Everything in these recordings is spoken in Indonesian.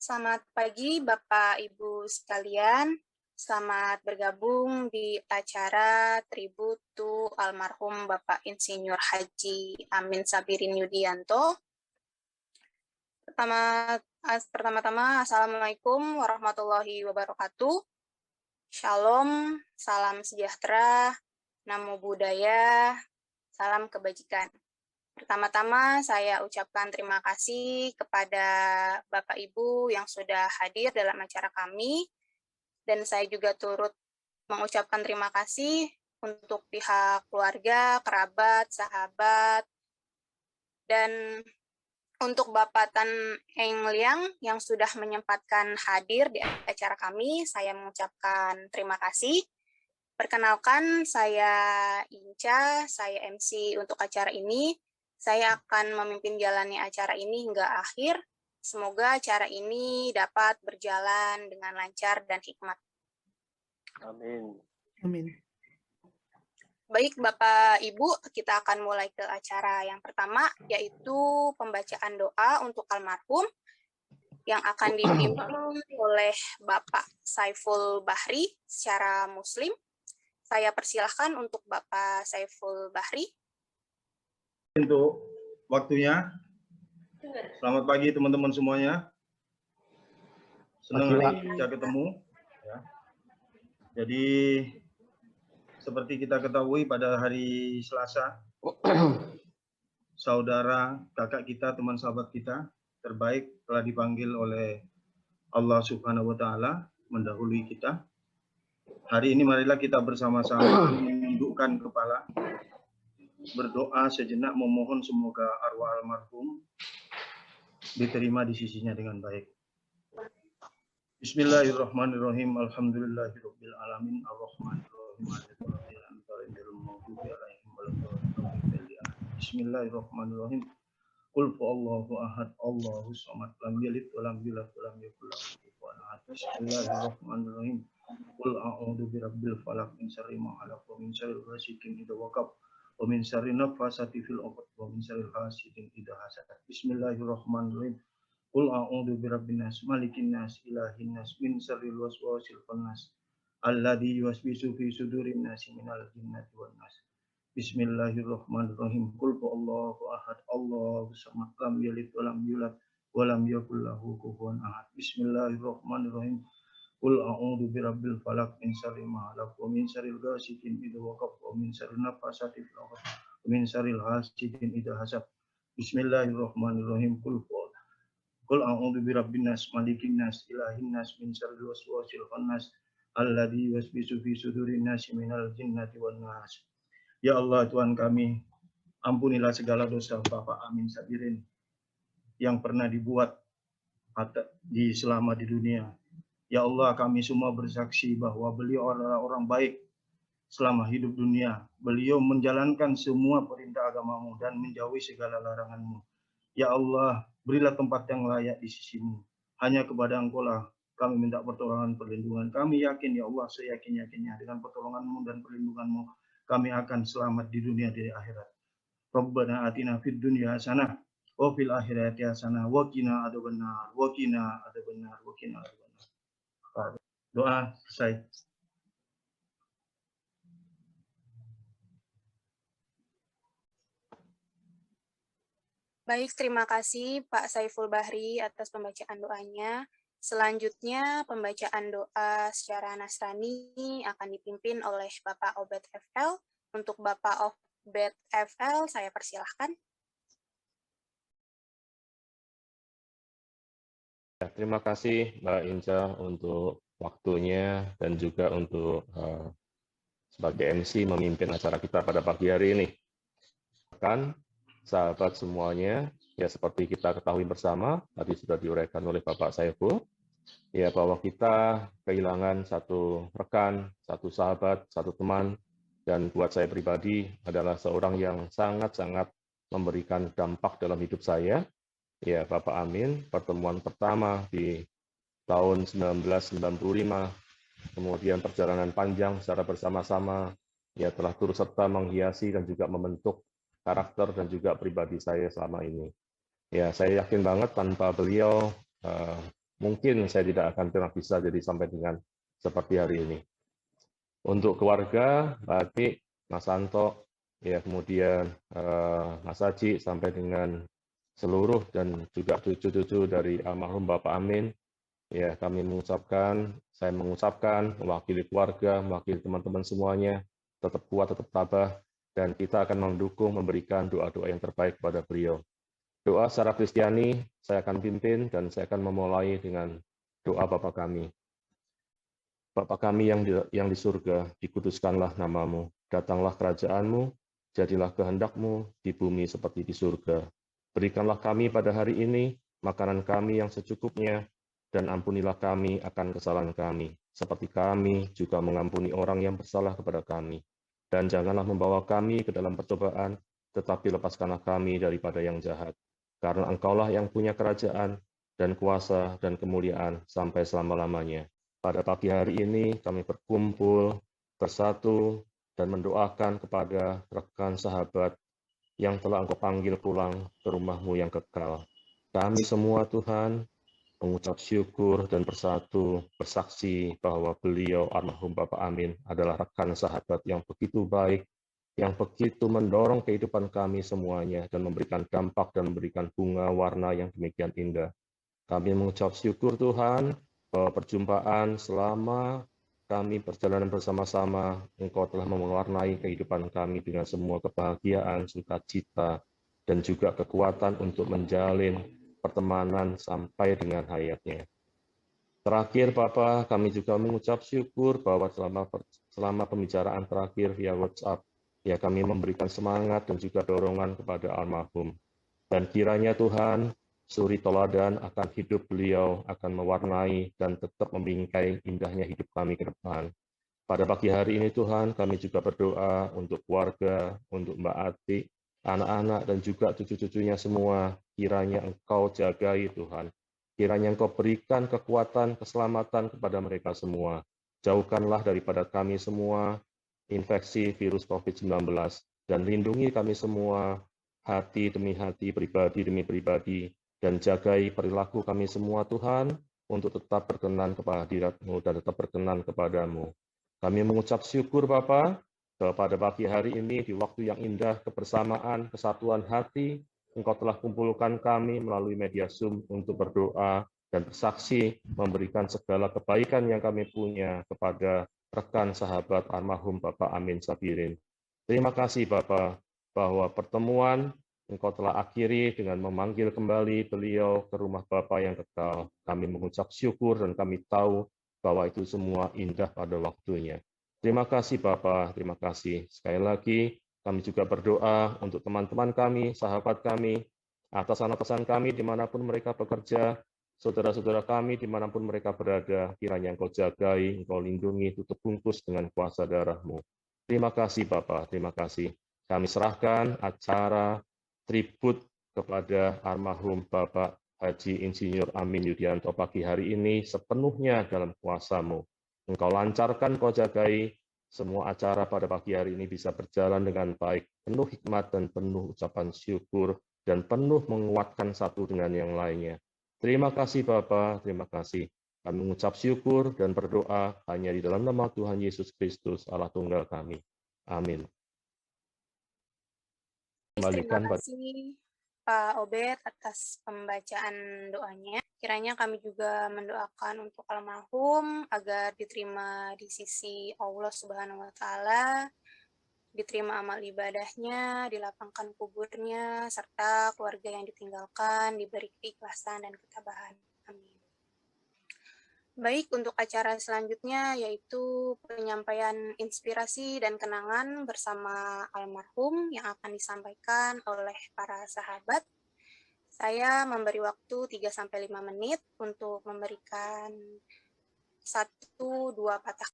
Selamat pagi Bapak Ibu sekalian. Selamat bergabung di acara tribut to almarhum Bapak Insinyur Haji Amin Sabirin Yudianto. Pertama-tama, Assalamualaikum warahmatullahi wabarakatuh. Shalom, salam sejahtera, namo buddhaya, salam kebajikan. Pertama-tama saya ucapkan terima kasih kepada Bapak Ibu yang sudah hadir dalam acara kami, dan saya juga turut mengucapkan terima kasih untuk pihak keluarga, kerabat, sahabat, dan untuk Bapak Tan Eng Liang yang sudah menyempatkan hadir di acara kami, saya mengucapkan terima kasih. Perkenalkan, saya Inca, saya MC untuk acara ini. Saya akan memimpin jalannya acara ini hingga akhir. Semoga acara ini dapat berjalan dengan lancar dan hikmat. Amin. Amin. Baik Bapak Ibu, kita akan mulai ke acara yang pertama, yaitu pembacaan doa untuk almarhum yang akan dipimpin oleh Bapak Saiful Bahri secara Muslim. Saya persilahkan untuk Bapak Saiful Bahri. Untuk waktunya. Selamat pagi teman-teman semuanya. Senang hari bisa ketemu. Ya. Jadi seperti kita ketahui pada hari Selasa, saudara, kakak kita, teman sahabat kita terbaik telah dipanggil oleh Allah Subhanahu wa Ta'ala mendahului kita. Hari ini marilah kita bersama-sama menundukkan kepala, berdoa sejenak memohon semoga arwah almarhum diterima di sisinya dengan baik. Bismillahirrahmanirrahim. Alhamdulillahirabbil alamin arrahmanirrahim Bismillahirrahmanirrahim. Qul huwallahu ahad, Allahus samad, lam yalid wa lam yulad wa lam yakul lahu kufuwan ahad. Bismillahirrahmanirrahim. Qul a'udzu birabbil falaq min syarri ma khalaq wa min syarri ghasiqin idza waqab wa min syarri nafasati fil 'uqad wa min syarri hasidin idza hasad. Bismillahirrahmanirrahim. Qul a'udzu birabbin nas, malikin nas, ilahin nas, min syarril waswasil khannas, alladzi yuwaswisu fi sudurin nas minal jinnati wan nas. Bismillahirrahmanirrahim. Qul huwallahu ahad, Allahus samad, lam yalid wa lam yulad wa lam yakul lahu kufuwan ahad. Bismillahirrahmanirrahim. Qul a'udzu birabbil falaq min syarri ma khalaq wa min syarril ghasiqin idza waqab wa min syarri nafasati fil 'uqad wa min syarril hasidin idza hasad. Bismillahirrahmanirrahim. Qul a'udzu birabbin nas, malikin nas, ilahin nas, min syarril waswasil khannas, alladzi yuwaswisu fi sudurin nas minal jinnati wan nas. Ya Allah Tuhan kami, ampunilah segala dosa Bapak Amin Sabirin yang pernah dibuat selama di dunia. Ya Allah, kami semua bersaksi bahwa beliau adalah orang baik selama hidup dunia. Beliau menjalankan semua perintah agamamu dan menjauhi segala laranganmu. Ya Allah, berilah tempat yang layak di sisimu. Hanya kepada Engkau lah kami minta pertolongan perlindungan. Kami yakin ya Allah, seyakin-yakinnya dengan pertolonganmu dan perlindunganmu kami akan selamat di dunia dan di akhirat. Rabbana atina fid dunya hasanah wa fil akhirati hasanah wa qina adzabannar wa qina adzabannar wa qina adzabannar. Doa selesai. Baik, terima kasih Pak Saiful Bahri atas pembacaan doanya. Selanjutnya, pembacaan doa secara Nasrani akan dipimpin oleh Bapak Obed FL. Untuk Bapak Obed FL, saya persilahkan. Terima kasih Mbak Inca untuk waktunya dan juga untuk sebagai MC memimpin acara kita pada pagi hari ini. Sahabat semuanya, ya seperti kita ketahui bersama, tadi sudah diuraikan oleh Bapak Saiful, ya bahwa kita kehilangan satu rekan, satu sahabat, satu teman, dan buat saya pribadi adalah seorang yang sangat-sangat memberikan dampak dalam hidup saya. Ya, Bapak Amin, pertemuan pertama di tahun 1995, kemudian perjalanan panjang secara bersama-sama, ya telah turut serta menghiasi dan juga membentuk karakter dan juga pribadi saya selama ini. Ya, saya yakin banget tanpa beliau mungkin saya tidak akan pernah bisa jadi sampai dengan seperti hari ini. Untuk keluarga, Mbak Ati, Mas Santo, ya kemudian Mas Haji, sampai dengan seluruh dan juga cucu-cucu dari almarhum Bapak Amin, ya saya mengucapkan mewakili keluarga, mewakili teman-teman semuanya, tetap kuat, tetap tabah, dan kita akan mendukung, memberikan doa-doa yang terbaik kepada beliau. Doa secara Kristiani saya akan pimpin dan saya akan memulai dengan doa Bapa kami. Bapa kami yang di surga, dikuduskanlah namamu, datanglah kerajaanmu, jadilah kehendakmu di bumi seperti di surga. Berikanlah kami pada hari ini makanan kami yang secukupnya, dan ampunilah kami akan kesalahan kami, seperti kami juga mengampuni orang yang bersalah kepada kami. Dan janganlah membawa kami ke dalam percobaan, tetapi lepaskanlah kami daripada yang jahat. Karena Engkaulah yang punya kerajaan, dan kuasa, dan kemuliaan sampai selama-lamanya. Pada pagi hari ini kami berkumpul, bersatu, dan mendoakan kepada rekan sahabat yang telah Engkau panggil pulang ke rumah-Mu yang kekal. Kami semua Tuhan mengucap syukur dan bersatu bersaksi bahwa beliau almarhum Bapak Amin adalah rekan sahabat yang begitu baik, yang begitu mendorong kehidupan kami semuanya dan memberikan dampak dan memberikan bunga warna yang demikian indah. Kami mengucap syukur Tuhan bahwa perjumpaan selama kami perjalanan bersama-sama, Engkau telah mewarnai kehidupan kami dengan semua kebahagiaan, sukacita, dan juga kekuatan untuk menjalin pertemanan sampai dengan hayatnya. Terakhir, Bapak, kami juga mengucap syukur bahwa selama pembicaraan terakhir via WhatsApp, ya kami memberikan semangat dan juga dorongan kepada almarhum. Dan kiranya Tuhan, suri teladan akan hidup beliau, akan mewarnai dan tetap membingkai indahnya hidup kami ke depan. Pada pagi hari ini Tuhan, kami juga berdoa untuk keluarga, untuk Mbak Ati, anak-anak dan juga cucu-cucunya semua. Kiranya Engkau jagai Tuhan. Kiranya Engkau berikan kekuatan, keselamatan kepada mereka semua. Jauhkanlah daripada kami semua infeksi virus COVID-19 dan lindungi kami semua hati demi hati, pribadi demi pribadi, dan jagai perilaku kami semua Tuhan, untuk tetap berkenan kepada hadirat-Mu dan tetap berkenan kepadamu. Kami mengucap syukur Bapa, pada pagi hari ini di waktu yang indah kebersamaan, kesatuan hati, Engkau telah kumpulkan kami melalui media Zoom untuk berdoa dan bersaksi memberikan segala kebaikan yang kami punya kepada rekan sahabat almarhum Bapak Amin Sabirin. Terima kasih Bapak, bahwa pertemuan Engkau telah akhiri dengan memanggil kembali beliau ke rumah Bapa yang kekal. Kami mengucap syukur dan kami tahu bahwa itu semua indah pada waktunya. Terima kasih Bapa, terima kasih. Sekali lagi kami juga berdoa untuk teman-teman kami, sahabat kami, atasan-atasan kami dimanapun mereka bekerja, saudara-saudara kami dimanapun mereka berada, kiranya Engkau jagai, Engkau lindungi, tutup bungkus dengan kuasa darah-Mu. Terima kasih Bapa, terima kasih. Kami serahkan acara tribut kepada almarhum Bapak Haji Insinyur Amin Yudianto pagi hari ini sepenuhnya dalam kuasa-Mu. Engkau lancarkan, Kau jagai, semua acara pada pagi hari ini bisa berjalan dengan baik, penuh hikmat dan penuh ucapan syukur, dan penuh menguatkan satu dengan yang lainnya. Terima kasih Bapa, terima kasih. Kami mengucap syukur dan berdoa hanya di dalam nama Tuhan Yesus Kristus, Allah Tunggal kami. Amin. Terima kasih Pak Obed atas pembacaan doanya. Kiranya kami juga mendoakan untuk almarhum agar diterima di sisi Allah Subhanahu wa Ta'ala, diterima amal ibadahnya, dilapangkan kuburnya, serta keluarga yang ditinggalkan diberi keikhlasan dan ketabahan. Amin. Baik, untuk acara selanjutnya yaitu penyampaian inspirasi dan kenangan bersama almarhum yang akan disampaikan oleh para sahabat. Saya memberi waktu 3-5 menit untuk memberikan 1-2 patah.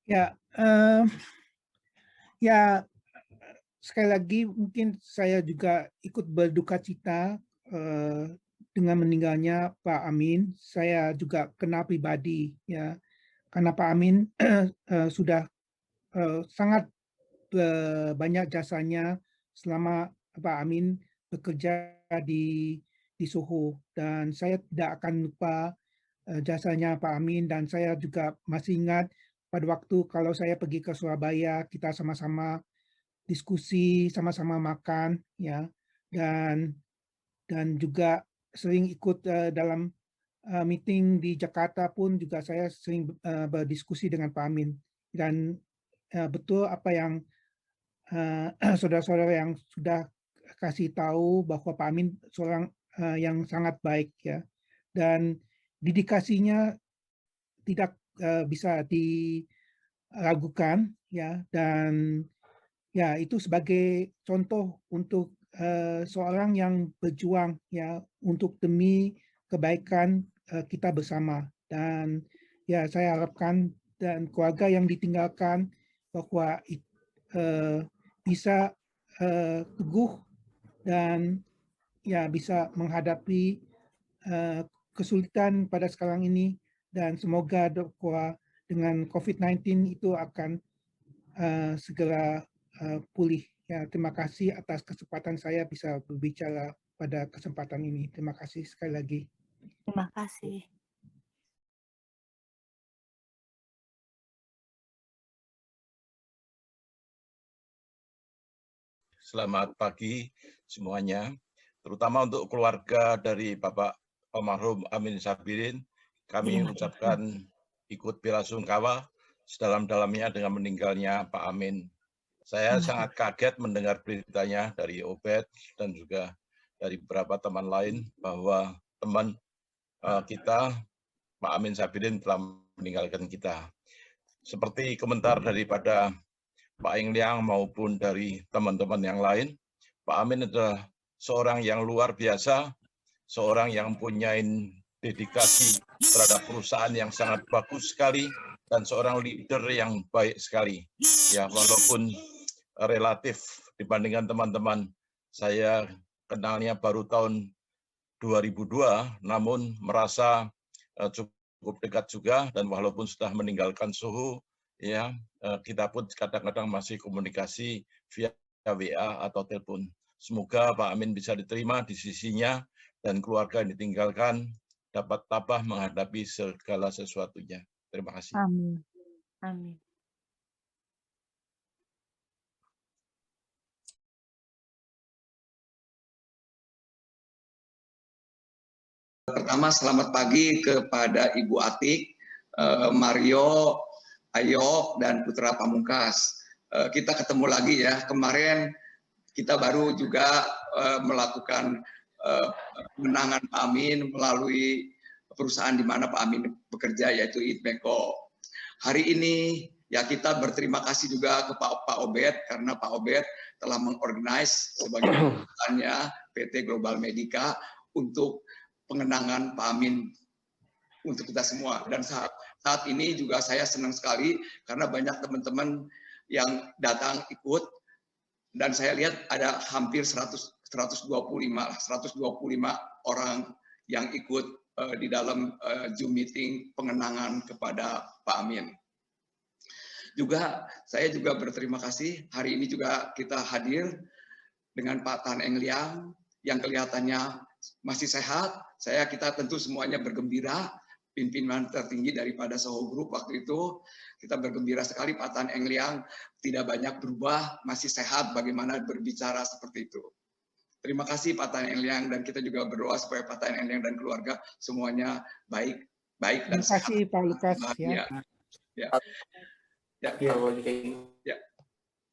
Ya, ya sekali lagi mungkin saya juga ikut berduka cita dengan meninggalnya Pak Amin. Saya juga kenal pribadi ya, karena Pak Amin sudah sangat banyak jasanya selama Pak Amin bekerja di Soho, dan saya tidak akan lupa jasanya Pak Amin. Dan saya juga masih ingat pada waktu kalau saya pergi ke Surabaya, kita sama-sama diskusi, sama-sama makan, ya, dan juga sering ikut dalam meeting di Jakarta pun juga saya sering berdiskusi dengan Pak Amin. Dan betul apa yang saudara-saudara yang sudah kasih tahu bahwa Pak Amin seorang yang sangat baik ya, dan dedikasinya tidak bisa diragukan ya, dan ya itu sebagai contoh untuk seorang yang berjuang ya untuk demi kebaikan kita bersama. Dan ya saya harapkan dan keluarga yang ditinggalkan bahwa bisa teguh dan ya bisa menghadapi kesulitan pada sekarang ini, dan semoga bahwa dengan COVID-19 itu akan segera pulih. Ya, terima kasih atas kesempatan saya bisa berbicara pada kesempatan ini. Terima kasih sekali lagi. Terima kasih. Selamat pagi semuanya, terutama untuk keluarga dari Bapak almarhum Amin Sabirin. Kami mengucapkan ikut belasungkawa sedalam-dalamnya dengan meninggalnya Pak Amin. Saya sangat kaget mendengar beritanya dari Obed dan juga dari beberapa teman lain bahwa teman kita Pak Amin Sabirin telah meninggalkan kita. Seperti komentar daripada Pak Eng Liang maupun dari teman-teman yang lain, Pak Amin adalah seorang yang luar biasa, seorang yang punya dedikasi terhadap perusahaan yang sangat bagus sekali, dan seorang leader yang baik sekali. Ya, walaupun relatif dibandingkan teman-teman, saya kenalnya baru tahun 2002, namun merasa cukup dekat juga, dan walaupun sudah meninggalkan Soho, ya kita pun kadang-kadang masih komunikasi via WA atau telepon. Semoga Pak Amin bisa diterima di sisinya dan keluarga yang ditinggalkan dapat tabah menghadapi segala sesuatunya. Terima kasih. Amin. Amin. Pertama, selamat pagi kepada Ibu Atik, Mario, Ayo, dan Putra Pamungkas. Kita ketemu lagi ya. Kemarin kita baru juga melakukan kemenangan Pak Amin melalui perusahaan di mana Pak Amin bekerja, yaitu Itbeko. Hari ini ya kita berterima kasih juga ke Pak Obed, karena Pak Obed telah mengorganize sebagai perusahaannya PT Global Medica untuk pengenangan Pak Amin untuk kita semua. Dan saat ini juga saya senang sekali karena banyak teman-teman yang datang ikut, dan saya lihat ada hampir 125 orang yang ikut di dalam Zoom meeting pengenangan kepada Pak Amin. Juga saya juga berterima kasih, hari ini juga kita hadir dengan Pak Tan Eng Liang yang kelihatannya masih sehat. Kita tentu semuanya bergembira, pimpinan tertinggi daripada Soho Group waktu itu, kita bergembira sekali Pak Tan Eng Liang tidak banyak berubah, masih sehat, bagaimana berbicara seperti itu. Terima kasih Pak Tan Eng Liang, dan kita juga berdoa supaya Pak Tan Eng Liang dan keluarga semuanya baik dan sehat. Terima kasih Pak Lukas. Ya.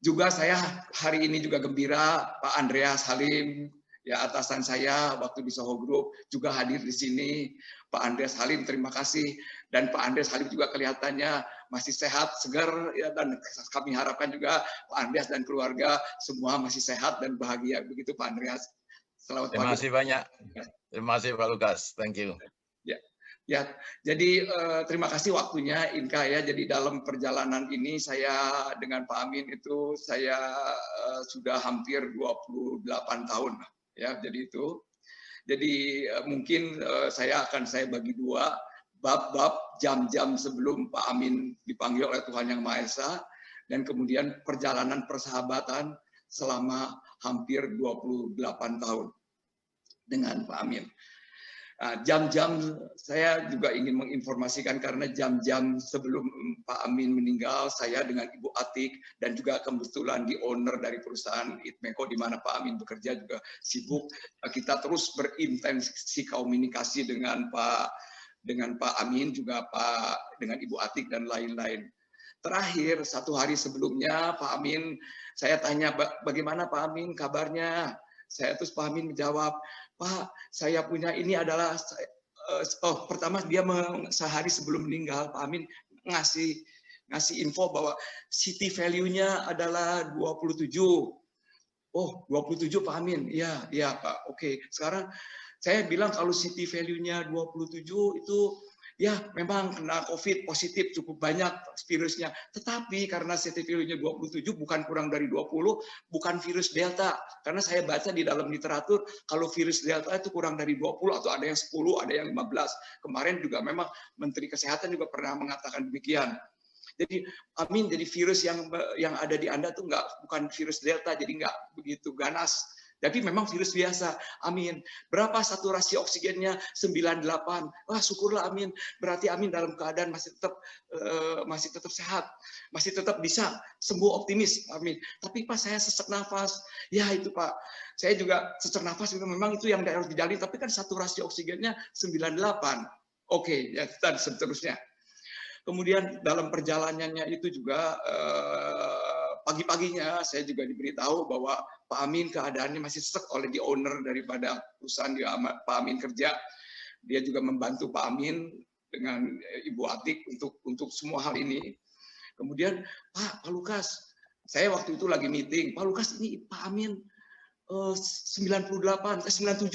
Juga saya hari ini juga gembira Pak Andreas Halim, ya atasan saya waktu di Soho Group juga hadir di sini. Pak Andreas Halim, terima kasih. Dan Pak Andreas Halim juga kelihatannya masih sehat, segar, ya, dan kami harapkan juga Pak Andreas dan keluarga semua masih sehat dan bahagia. Begitu Pak Andreas. Selamat pagi. Terima kasih banyak. Terima kasih Pak Lukas. Thank you. Ya. Ya, jadi terima kasih waktunya Inka ya. Jadi dalam perjalanan ini saya dengan Pak Amin itu saya sudah hampir 28 tahun ya. Jadi itu. Jadi mungkin saya bagi dua, bab-bab jam-jam sebelum Pak Amin dipanggil oleh Tuhan Yang Maha Esa, dan kemudian perjalanan persahabatan selama hampir 28 tahun dengan Pak Amin. Jam-jam saya juga ingin menginformasikan karena jam-jam sebelum Pak Amin meninggal, saya dengan Ibu Atik dan juga kebetulan di owner dari perusahaan Itmeko di mana Pak Amin bekerja juga sibuk. Kita terus berintensi komunikasi dengan Pak Amin juga dengan Ibu Atik dan lain-lain. Terakhir, 1 hari sebelumnya Pak Amin, saya tanya bagaimana Pak Amin kabarnya. Terus Pak Amin menjawab, Pak, saya punya ini adalah pertama dia sehari sebelum meninggal Pak Amin ngasih info bahwa city value-nya adalah 27. Oh, 27 Pak Amin. Iya Pak. Oke. Sekarang saya bilang kalau city value-nya 27 itu ya memang kena COVID positif cukup banyak virusnya. Tetapi karena city value-nya 27 bukan kurang dari 20, bukan virus Delta. Karena saya baca di dalam literatur kalau virus Delta itu kurang dari 20 atau ada yang 10, ada yang 15. Kemarin juga memang Menteri Kesehatan juga pernah mengatakan demikian. Jadi Amin, jadi virus yang ada di Anda tuh bukan virus Delta, jadi nggak begitu ganas. Tapi memang virus biasa. Amin. Berapa saturasi oksigennya? 98. Wah, syukurlah Amin. Berarti Amin dalam keadaan masih tetap sehat, masih tetap bisa sembuh, optimis. Amin. Tapi Pak, saya sesak nafas. Ya itu Pak. Saya juga sesak nafas itu memang itu yang harus dijalani. Tapi kan saturasi oksigennya 98. Oke, ya dan seterusnya. Kemudian dalam perjalanannya itu juga pagi-paginya saya juga diberitahu bahwa Pak Amin keadaannya masih sesak oleh di owner daripada perusahaan Pak Amin kerja. Dia juga membantu Pak Amin dengan Ibu Atik untuk semua hal ini. Kemudian Pak Lukas, saya waktu itu lagi meeting. Pak Lukas, ini Pak Amin 97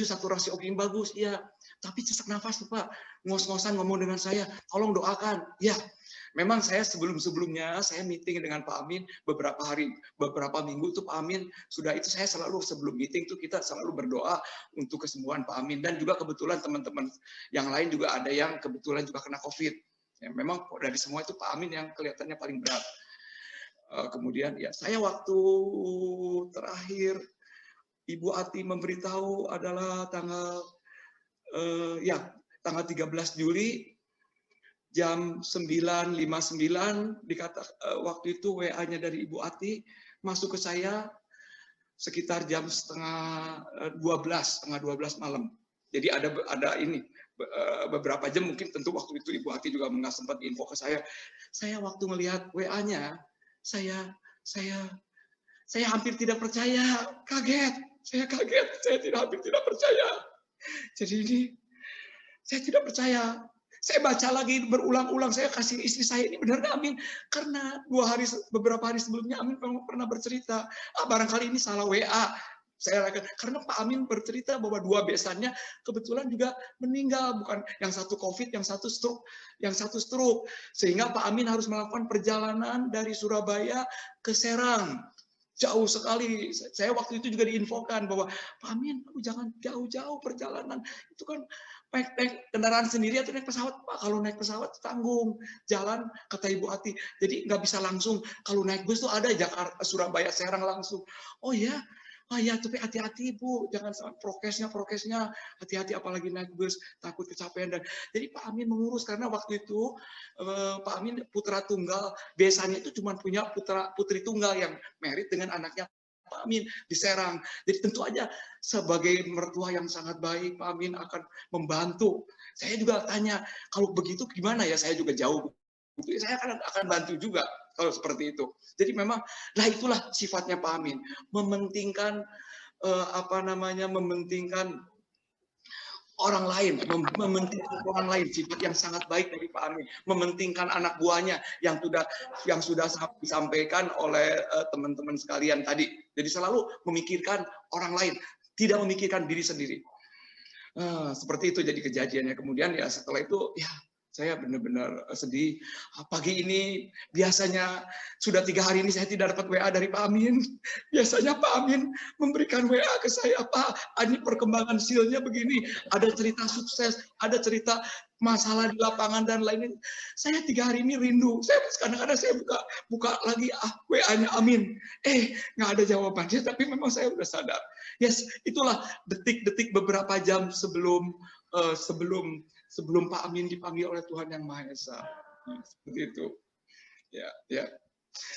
saturasi oksigen bagus, iya. Tapi sesak nafas tuh Pak, ngos-ngosan ngomong dengan saya, tolong doakan. Ya, memang saya sebelumnya saya meeting dengan Pak Amin beberapa minggu tuh Pak Amin sudah itu saya selalu sebelum meeting tuh kita selalu berdoa untuk kesembuhan Pak Amin, dan juga kebetulan teman-teman yang lain juga ada yang kebetulan juga kena COVID. Ya, memang dari semua itu Pak Amin yang kelihatannya paling berat. Kemudian ya saya waktu terakhir Ibu Ati memberitahu adalah tanggal 13 Juli jam 9.59 waktu itu WA-nya dari Ibu Ati masuk ke saya sekitar jam setengah 12 malam. Jadi ada ini beberapa jam mungkin tentu waktu itu Ibu Ati juga nggak sempat info ke saya. Saya waktu melihat WA-nya saya hampir tidak percaya, kaget. Saya kaget, hampir tidak percaya. Jadi ini saya tidak percaya. Saya baca lagi berulang-ulang, saya kasih istri saya, ini benar nggak Amin? Karena beberapa hari sebelumnya Amin pernah bercerita, barangkali ini salah WA. Karena Pak Amin bercerita bahwa 2 besannya kebetulan juga meninggal, bukan yang satu COVID, yang satu stroke. Sehingga Pak Amin harus melakukan perjalanan dari Surabaya ke Serang. Jauh sekali. Saya waktu itu juga diinfokan bahwa Pak Amin, jangan jauh-jauh perjalanan. Itu kan naik kendaraan sendiri atau naik pesawat. Pak, kalau naik pesawat tanggung. Jalan, kata Ibu Ati. Jadi nggak bisa langsung. Kalau naik bus tuh ada Jakarta, Surabaya, Serang langsung. Oh ya, tapi hati-hati Bu, jangan sampai prokesnya hati-hati apalagi naik bus, takut kecapean. Dan jadi Pak Amin mengurus karena waktu itu Pak Amin putra tunggal, biasanya itu cuma punya putri tunggal yang married dengan anaknya Pak Amin di Serang. Jadi tentu aja sebagai mertua yang sangat baik, Pak Amin akan membantu. Saya juga tanya, kalau begitu gimana ya? Saya juga jauh. Saya akan bantu juga kalau seperti itu. Jadi memang, itulah sifatnya Pak Amin, mementingkan mementingkan orang lain, sifat yang sangat baik dari Pak Amin, mementingkan anak buahnya yang sudah disampaikan oleh teman-teman sekalian tadi. Jadi selalu memikirkan orang lain, tidak memikirkan diri sendiri. Seperti itu jadi kejadiannya. Kemudian ya setelah itu ya saya benar-benar sedih. Pagi ini biasanya sudah 3 hari ini saya tidak dapat WA dari Pak Amin. Biasanya Pak Amin memberikan WA ke saya, Pak, ini perkembangan SEAL-nya begini, ada cerita sukses, ada cerita masalah di lapangan dan lainnya. Saya 3 hari ini rindu. Saya kadang-kadang saya buka lagi WA-nya Amin. Nggak ada jawabannya, tapi memang saya udah sadar. Yes, itulah detik-detik beberapa jam sebelum Pak Amin dipanggil oleh Tuhan Yang Maha Esa. Seperti itu. Ya.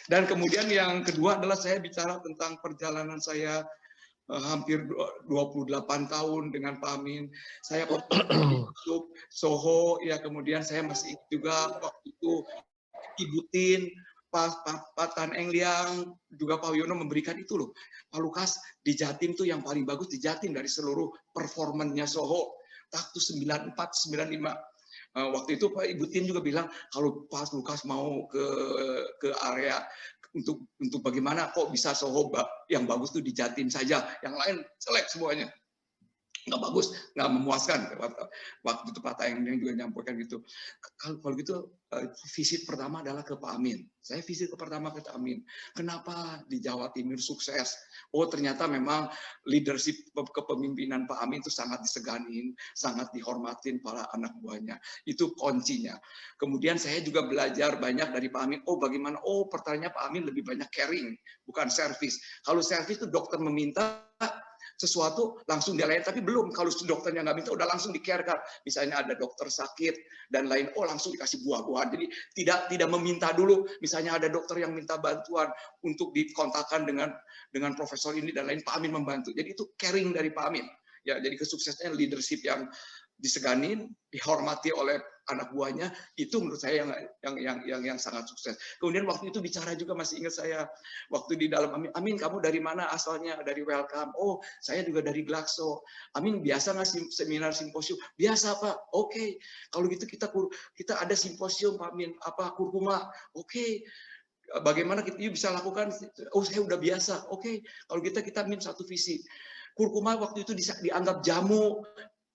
Dan kemudian yang kedua adalah saya bicara tentang perjalanan saya hampir 28 tahun dengan Pak Amin. Saya masuk Soho, ya kemudian saya masih ikut juga waktu itu Ibu Tin, Pak Tan Eng Liang, juga Pak Wiono memberikan itu loh. Pak Lukas di Jatim tuh yang paling bagus di Jatim dari seluruh performannya Soho. Waktu 94, 95. Waktu itu Pak Ibu Tin juga bilang kalau Pak Lukas mau ke area untuk bagaimana kok bisa Soho yang bagus tuh di Jatim saja, yang lain jelek semuanya. Nggak bagus, nggak memuaskan. Waktu itu Pak Taeng yang juga nyampaikan gitu. Kalau gitu visit pertama adalah ke Pak Amin. Saya visit pertama ke Pak Amin. Kenapa di Jawa Timur sukses? Oh ternyata memang leadership kepemimpinan Pak Amin itu sangat diseganin, sangat dihormatin para anak buahnya. Itu kuncinya. Kemudian saya juga belajar banyak dari Pak Amin. Oh bagaimana? Oh pertanyaannya Pak Amin lebih banyak caring, bukan service. Kalau service itu dokter meminta sesuatu langsung dilayani, tapi belum kalau dokternya nggak minta udah langsung di-care-kan. Misalnya ada dokter sakit dan lain, oh langsung dikasih buah-buahan. Jadi tidak meminta dulu. Misalnya ada dokter yang minta bantuan untuk dikontakkan dengan profesor ini dan lain, Pak Amin membantu. Jadi itu caring dari Pak Amin. Ya, jadi kesuksesannya leadership yang diseganin, dihormati oleh anak buahnya, itu menurut saya yang sangat sukses. Kemudian waktu itu bicara juga, masih ingat saya waktu di dalam Amin, kamu dari mana asalnya? Dari Welcome. Oh, saya juga dari Glaxo. Amin, biasa nggak seminar simposium? Biasa Pak. Oke. Kalau gitu kita ada simposium Pak Amin, kurkuma. Oke. Bagaimana kita bisa lakukan? Oh, saya udah biasa. Oke. Kalau kita Amin satu visi. Kurkuma waktu itu dianggap jamu,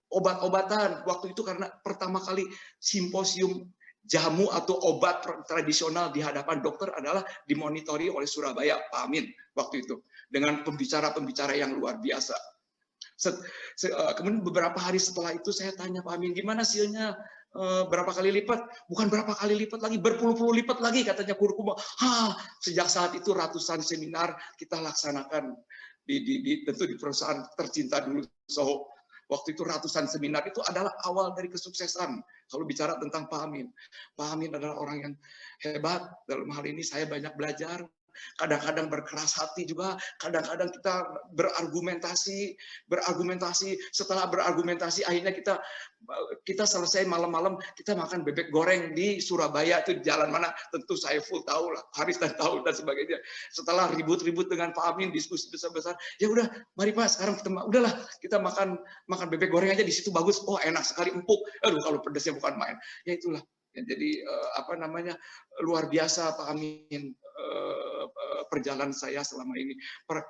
obat-obatan waktu itu, karena pertama kali simposium jamu atau obat tradisional di hadapan dokter adalah dimonitori oleh Surabaya, Pak Amin waktu itu, dengan pembicara-pembicara yang luar biasa. Kemudian beberapa hari setelah itu saya tanya Pak Amin, gimana hasilnya? Berapa kali lipat? Bukan berapa kali lipat lagi, berpuluh-puluh lipat lagi katanya kurkuma. Sejak saat itu ratusan seminar kita laksanakan tentu di perusahaan tercinta dulu Soho. Waktu itu ratusan seminar, itu adalah awal dari kesuksesan. Kalau bicara tentang Pak Amin. Pak Amin adalah orang yang hebat. Dalam hal ini saya banyak belajar. Kadang-kadang berkeras hati juga, kadang-kadang kita berargumentasi, setelah berargumentasi akhirnya kita selesai malam-malam, kita makan bebek goreng di Surabaya, itu jalan mana tentu saya full tahu lah, Haris dan tahu dan sebagainya. Setelah ribut-ribut dengan Pak Amin, diskusi besar-besar, ya udah mari Pak sekarang kita makan bebek goreng aja di situ, bagus. Oh enak sekali, empuk. Aduh kalau pedasnya bukan main. Ya itulah. Jadi luar biasa Pak Amin perjalanan saya selama ini.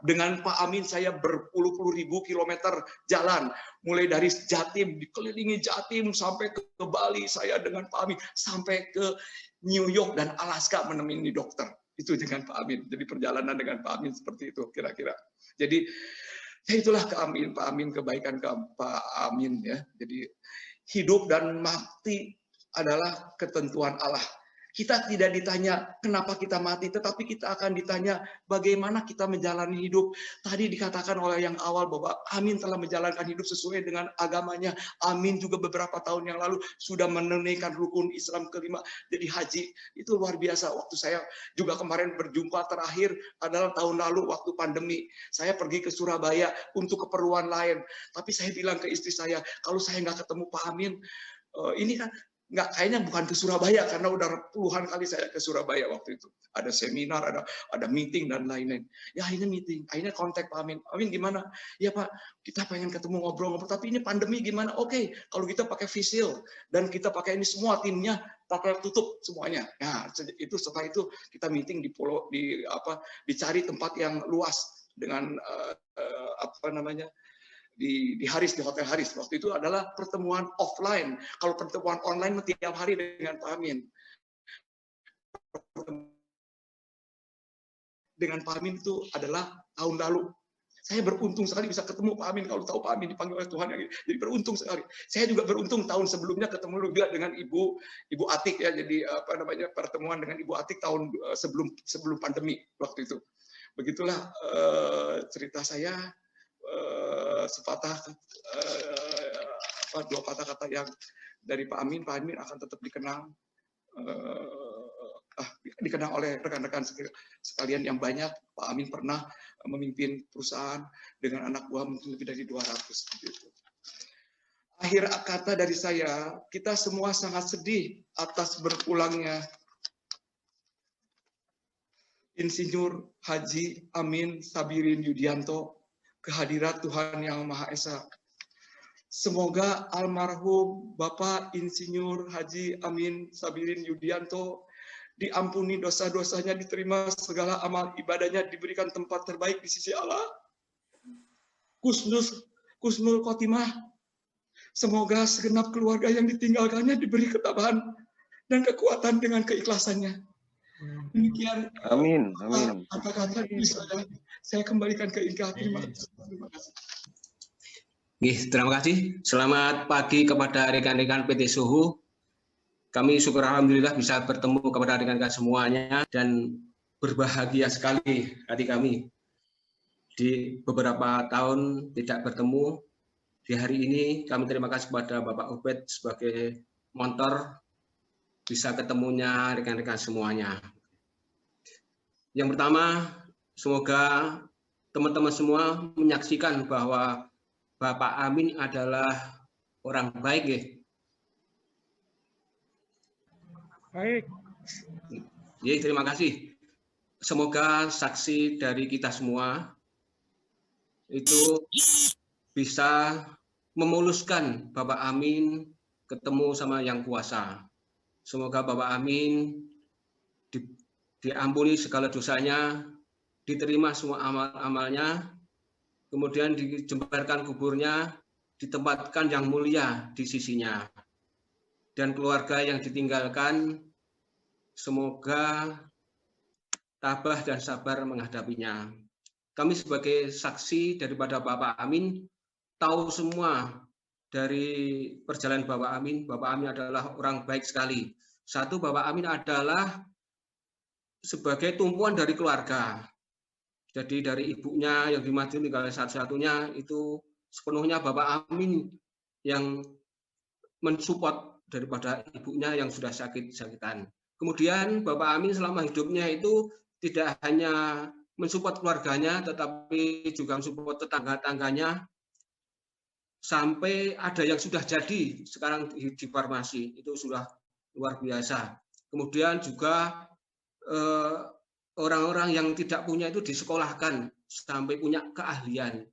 Dengan Pak Amin saya berpuluh-puluh ribu kilometer jalan, mulai dari Jatim, dikelilingi Jatim sampai ke Bali, saya dengan Pak Amin sampai ke New York dan Alaska menemani dokter. Itu dengan Pak Amin. Jadi perjalanan dengan Pak Amin seperti itu kira-kira. Jadi ya itulah Pak Amin, kebaikan ke Pak Amin ya. Jadi hidup dan mati adalah ketentuan Allah. Kita tidak ditanya kenapa kita mati, tetapi kita akan ditanya bagaimana kita menjalani hidup. Tadi dikatakan oleh yang awal bahwa Amin telah menjalankan hidup sesuai dengan agamanya. Amin juga beberapa tahun yang lalu sudah menunaikan rukun Islam kelima, jadi haji. Itu luar biasa. Waktu saya juga kemarin berjumpa terakhir adalah tahun lalu waktu pandemi. Saya pergi ke Surabaya untuk keperluan lain. Tapi saya bilang ke istri saya, kalau saya nggak ketemu Pak Amin, ini kan kayaknya bukan ke Surabaya, karena udah puluhan kali saya ke Surabaya waktu itu. Ada seminar, ada meeting dan lain-lain. Ya akhirnya meeting, akhirnya kontak Pak Amin. Amin gimana? Ya Pak, kita pengen ketemu ngobrol-ngobrol, tapi ini pandemi gimana? Oke, kalau kita pakai visil dan kita pakai ini semua timnya pakai tutup semuanya. Nah, itu setelah itu kita meeting di pulau dicari tempat yang luas dengan di Haris, di Hotel Haris. Waktu itu adalah pertemuan offline. Kalau pertemuan online tiap hari dengan Pak Amin. Dengan Pak Amin itu adalah tahun lalu. Saya beruntung sekali bisa ketemu Pak Amin. Kalau tahu Pak Amin dipanggil oleh Tuhan, jadi beruntung sekali. Saya juga beruntung tahun sebelumnya ketemu juga dengan Ibu Atik ya. Jadi apa namanya, pertemuan dengan Ibu Atik tahun sebelum pandemi waktu itu. Begitulah cerita saya, dua patah kata yang dari Pak Amin. Pak Amin akan tetap dikenang. Dikenang oleh rekan-rekan sekalian yang banyak. Pak Amin pernah memimpin perusahaan dengan anak buah mungkin lebih dari 200. Gitu. Akhir kata dari saya, kita semua sangat sedih atas berpulangnya Insinyur Haji Amin Sabirin Yudianto ke hadirat Tuhan Yang Maha Esa. Semoga almarhum Bapak Insinyur Haji Amin Sabirin Yudianto diampuni dosa-dosanya, diterima segala amal ibadahnya, diberikan tempat terbaik di sisi Allah. Kusnul Khotimah. Semoga segenap keluarga yang ditinggalkannya diberi ketabahan dan kekuatan dengan keikhlasannya. Demikian. Amin. Kata-kata saya kembalikan ke Inka. Terima kasih. Terima kasih. Selamat pagi kepada rekan-rekan PT Suhu. Kami syukur alhamdulillah bisa bertemu kepada rekan-rekan semuanya dan berbahagia sekali hati kami. Di beberapa tahun tidak bertemu, di hari ini kami terima kasih kepada Bapak Ubed sebagai montor bisa ketemunya rekan-rekan semuanya. Yang pertama, semoga teman-teman semua menyaksikan bahwa Bapak Amin adalah orang baik ya. Baik. Ya, terima kasih. Semoga saksi dari kita semua itu bisa memuluskan Bapak Amin ketemu sama Yang Kuasa. Semoga Bapak Amin diampuni segala dosanya, diterima semua amal-amalnya, kemudian dijemparkan kuburnya, ditempatkan yang mulia di sisinya. Dan keluarga yang ditinggalkan, semoga tabah dan sabar menghadapinya. Kami sebagai saksi daripada Bapak Amin, tahu semua dari perjalanan Bapak Amin. Bapak Amin adalah orang baik sekali. Satu, Bapak Amin adalah sebagai tumpuan dari keluarga. Jadi dari ibunya yang di Madiun tinggal satu-satunya, itu sepenuhnya Bapak Amin yang mensupport daripada ibunya yang sudah sakit-sakitan. Kemudian Bapak Amin selama hidupnya itu tidak hanya mensupport keluarganya, tetapi juga mensupport tetangga-tangganya, sampai ada yang sudah jadi sekarang di farmasi, itu sudah luar biasa. Kemudian juga orang-orang yang tidak punya itu disekolahkan sampai punya keahlian.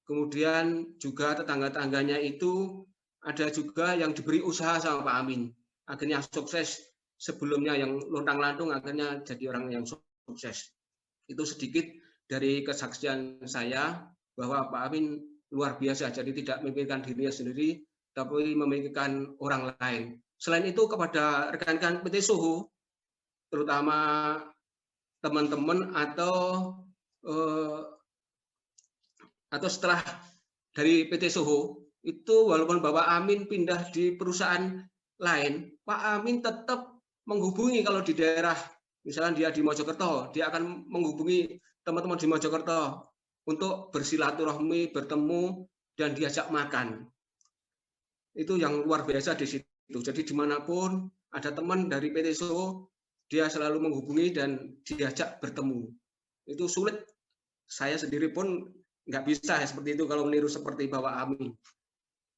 Kemudian juga tetangga-tangganya itu ada juga yang diberi usaha sama Pak Amin, akhirnya sukses. Sebelumnya yang lontang-lantung akhirnya jadi orang yang sukses. Itu sedikit dari kesaksian saya bahwa Pak Amin luar biasa, jadi tidak memikirkan dirinya sendiri, tapi memikirkan orang lain. Selain itu kepada rekan-rekan PT Suhu, terutama teman-teman atau setelah dari PT Suhu, itu walaupun Bapak Amin pindah di perusahaan lain, Pak Amin tetap menghubungi kalau di daerah, misalnya dia di Mojokerto, dia akan menghubungi teman-teman di Mojokerto untuk bersilaturahmi, bertemu, dan diajak makan. Itu yang luar biasa di situ. Jadi dimanapun ada teman dari PT Suhu, dia selalu menghubungi dan diajak bertemu. Itu sulit. Saya sendiri pun nggak bisa seperti itu kalau meniru seperti Bapak Amin.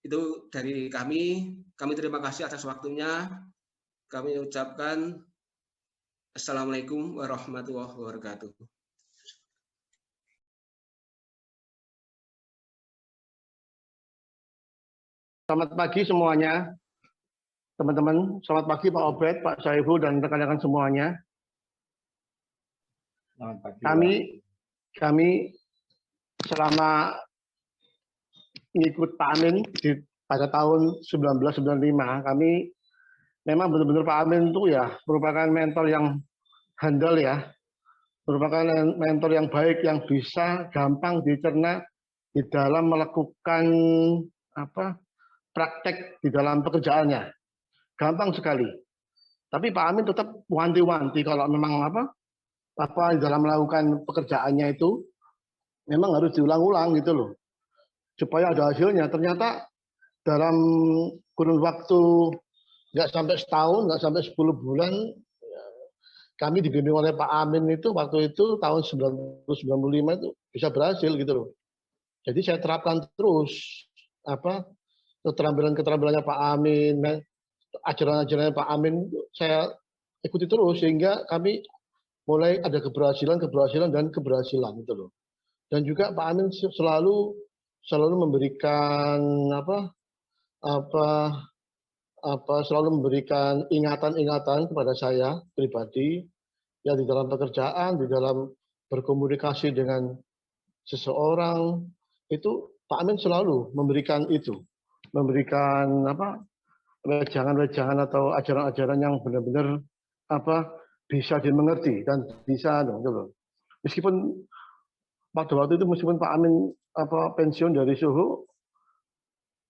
Itu dari kami terima kasih atas waktunya. Kami ucapkan Assalamualaikum warahmatullahi wabarakatuh. Selamat pagi semuanya, teman-teman. Selamat pagi Pak Obed, Pak Saiful, dan rekan-rekan semuanya. Kami selama ngikut Pak Amin pada tahun 1995. Kami memang benar-benar Pak Amin itu ya merupakan mentor yang handal ya, merupakan mentor yang baik yang bisa gampang dicerna di dalam melakukan praktek di dalam pekerjaannya. Gampang sekali. Tapi Pak Amin tetap wanti-wanti kalau memang apa dalam melakukan pekerjaannya itu memang harus diulang-ulang gitu loh. Supaya ada hasilnya. Ternyata dalam kurun waktu nggak sampai setahun, nggak sampai 10 bulan, kami dibimbing oleh Pak Amin itu waktu itu tahun 1995 itu bisa berhasil gitu loh. Jadi saya terapkan terus keterampilan-keterampilannya Pak Amin, ajaran-ajarannya Pak Amin saya ikuti terus sehingga kami mulai ada keberhasilan dan keberhasilan gitu loh. Dan juga Pak Amin selalu memberikan selalu memberikan ingatan-ingatan kepada saya pribadi ya di dalam pekerjaan, di dalam berkomunikasi dengan seseorang itu Pak Amin selalu memberikan wejangan-wejangan atau ajaran-ajaran yang benar-benar bisa dimengerti dan bisa meskipun pada waktu itu meskipun Pak Amin pensiun dari Suhu,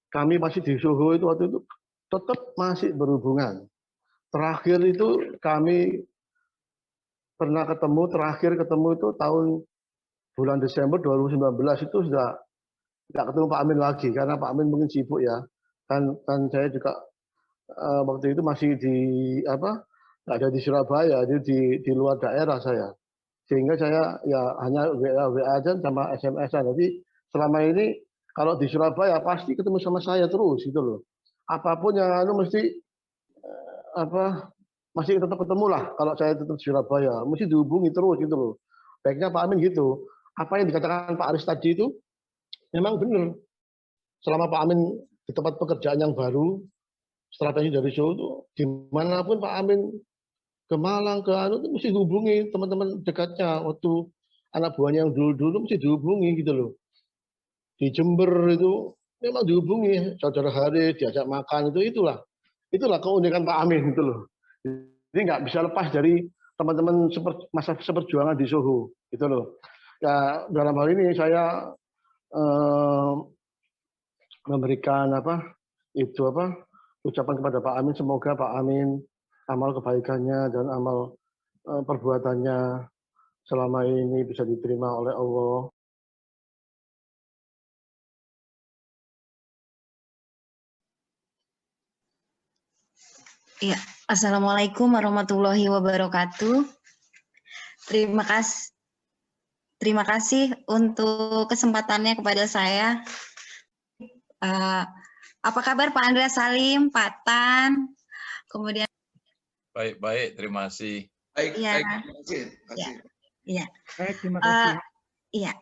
kami masih di Suhu itu waktu itu tetap masih berhubungan. Terakhir itu kami pernah terakhir ketemu itu tahun bulan Desember 2019 itu sudah tidak ketemu Pak Amin lagi karena Pak Amin mungkin sibuk ya. Dan saya juga waktu itu masih nggak ada di Surabaya, jadi di luar daerah saya. Sehingga saya ya hanya WA aja sama SMS-an. Jadi selama ini kalau di Surabaya pasti ketemu sama saya terus gitu loh. Apapun yang mesti masih tetap ketemu lah kalau saya tetap di Surabaya. Mesti dihubungi terus gitu loh. Baiknya Pak Amin gitu. Apa yang dikatakan Pak Aris tadi itu memang benar. Selama Pak Amin di tempat pekerjaan yang baru, setelah pensiun dari Solo itu dimanapun Pak Amin ke Malang, ke itu mesti hubungi teman-teman dekatnya. Waktu anak buahnya yang dulu-dulu mesti dihubungi gitu loh. Di Jember itu memang dihubungi. Saudara Haris diajak makan itulah keunikan Pak Amin gitu loh. Jadi nggak bisa lepas dari teman-teman masa seperjuangan di Soho gitu loh. Ya dalam hal ini saya memberikan ucapan kepada Pak Amin, semoga Pak Amin amal kebaikannya dan amal perbuatannya selama ini bisa diterima oleh Allah. Ya, Assalamualaikum warahmatullahi wabarakatuh. Terima kasih untuk kesempatannya kepada saya. Apa kabar Pak Andreas Salim, Pak Tan, kemudian Baik, terima kasih. Baik, ya. terima kasih. Iya. Baik, terima kasih. Iya.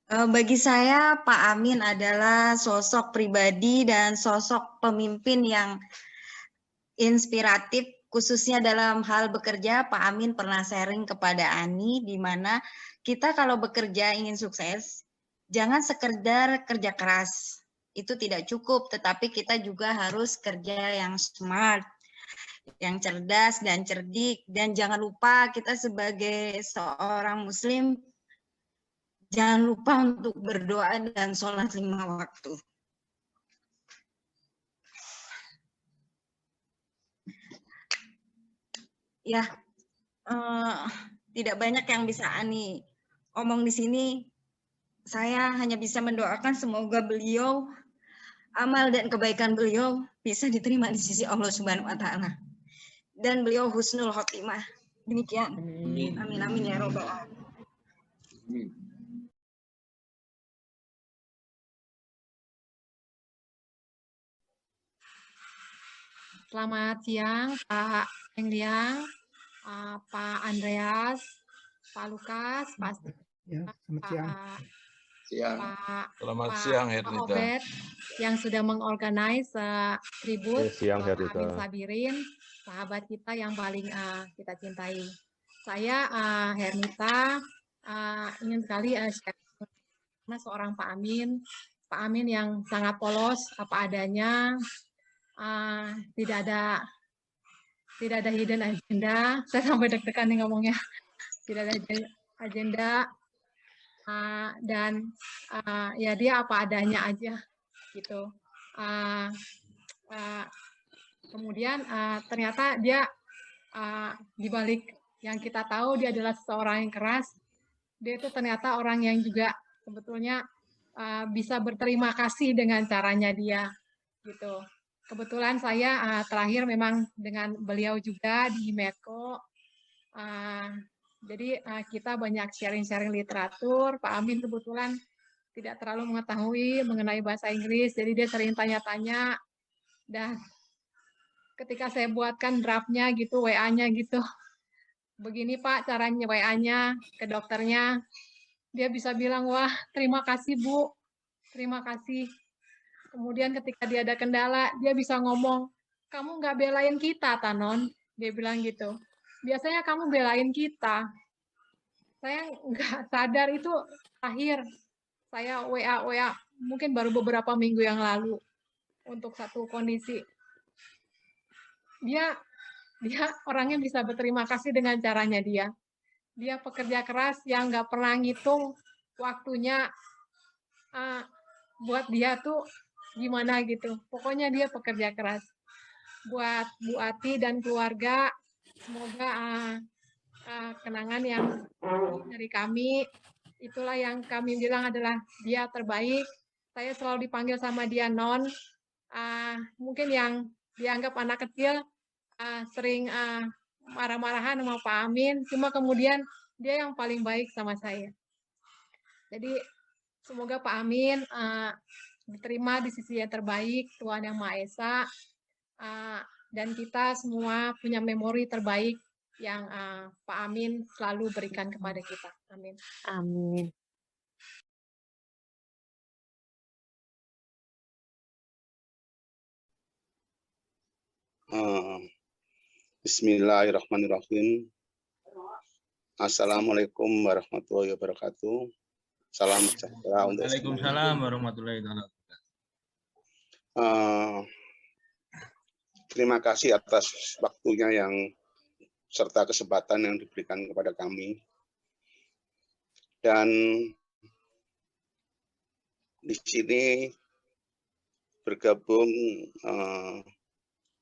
Bagi saya Pak Amin adalah sosok pribadi dan sosok pemimpin yang inspiratif, khususnya dalam hal bekerja. Pak Amin pernah sharing kepada Ani, di mana kita kalau bekerja ingin sukses, jangan sekedar kerja keras, itu tidak cukup, tetapi kita juga harus kerja yang smart, yang cerdas dan cerdik, dan jangan lupa kita sebagai seorang Muslim, jangan lupa untuk berdoa dan sholat 5 waktu. Ya, tidak banyak yang bisa Ani omong di sini. Saya hanya bisa mendoakan semoga beliau, amal dan kebaikan beliau bisa diterima di sisi Allah Subhanahu wa Ta'ala. Dan beliau husnul khotimah. Demikian. Amin, amin ya robbal alamin. Selamat siang Pak Engliang, Pak Andreas, Pak Lukas, Pak Selamat siang Hernita. Pak Obed yang sudah mengorganize tribut Pak Amin Sabirin, sahabat kita yang paling kita cintai. Saya Hernita ingin sekali share karena seorang Pak Amin yang sangat polos apa adanya, tidak ada hidden agenda. Saya sampai deg-degan nih ngomongnya. Tidak ada agenda, dan ya dia apa adanya aja gitu. Kemudian ternyata dia di balik yang kita tahu dia adalah seorang yang keras, dia itu ternyata orang yang juga sebetulnya bisa berterima kasih dengan caranya dia gitu. Kebetulan saya terakhir memang dengan beliau juga di Medco, jadi kita banyak sharing-sharing literatur. Pak Amin kebetulan tidak terlalu mengetahui mengenai bahasa Inggris, jadi dia sering tanya-tanya. Dan ketika saya buatkan draftnya gitu, WA-nya gitu, begini Pak caranya WA-nya ke dokternya, dia bisa bilang, wah terima kasih Bu, terima kasih. Kemudian ketika dia ada kendala, dia bisa ngomong, kamu nggak belain kita, Tanon. Dia bilang gitu. Biasanya kamu belain kita. Saya nggak sadar itu akhir. Saya WA, mungkin baru beberapa minggu yang lalu untuk satu kondisi. Dia orangnya bisa berterima kasih dengan caranya dia. Dia pekerja keras yang nggak pernah ngitung waktunya buat dia tuh gimana gitu. Pokoknya dia pekerja keras. Buat Bu Ati dan keluarga, semoga kenangan yang dari kami, itulah yang kami bilang adalah dia terbaik. Saya selalu dipanggil sama dia Non. Mungkin yang dianggap anak kecil sering marah-marahan sama Pak Amin, cuma kemudian dia yang paling baik sama saya. Jadi semoga Pak Amin diterima di sisi yang terbaik Tuhan Yang Maha Esa, dan kita semua punya memori terbaik yang Pak Amin selalu berikan kepada kita. Amin. Amin. Bismillahirrahmanirrahim. Assalamualaikum warahmatullahi wabarakatuh. Salam sejahtera untuk semuanya. Waalaikumsalam warahmatullahi wabarakatuh. Terima kasih atas waktunya yang serta kesempatan yang diberikan kepada kami. Dan di sini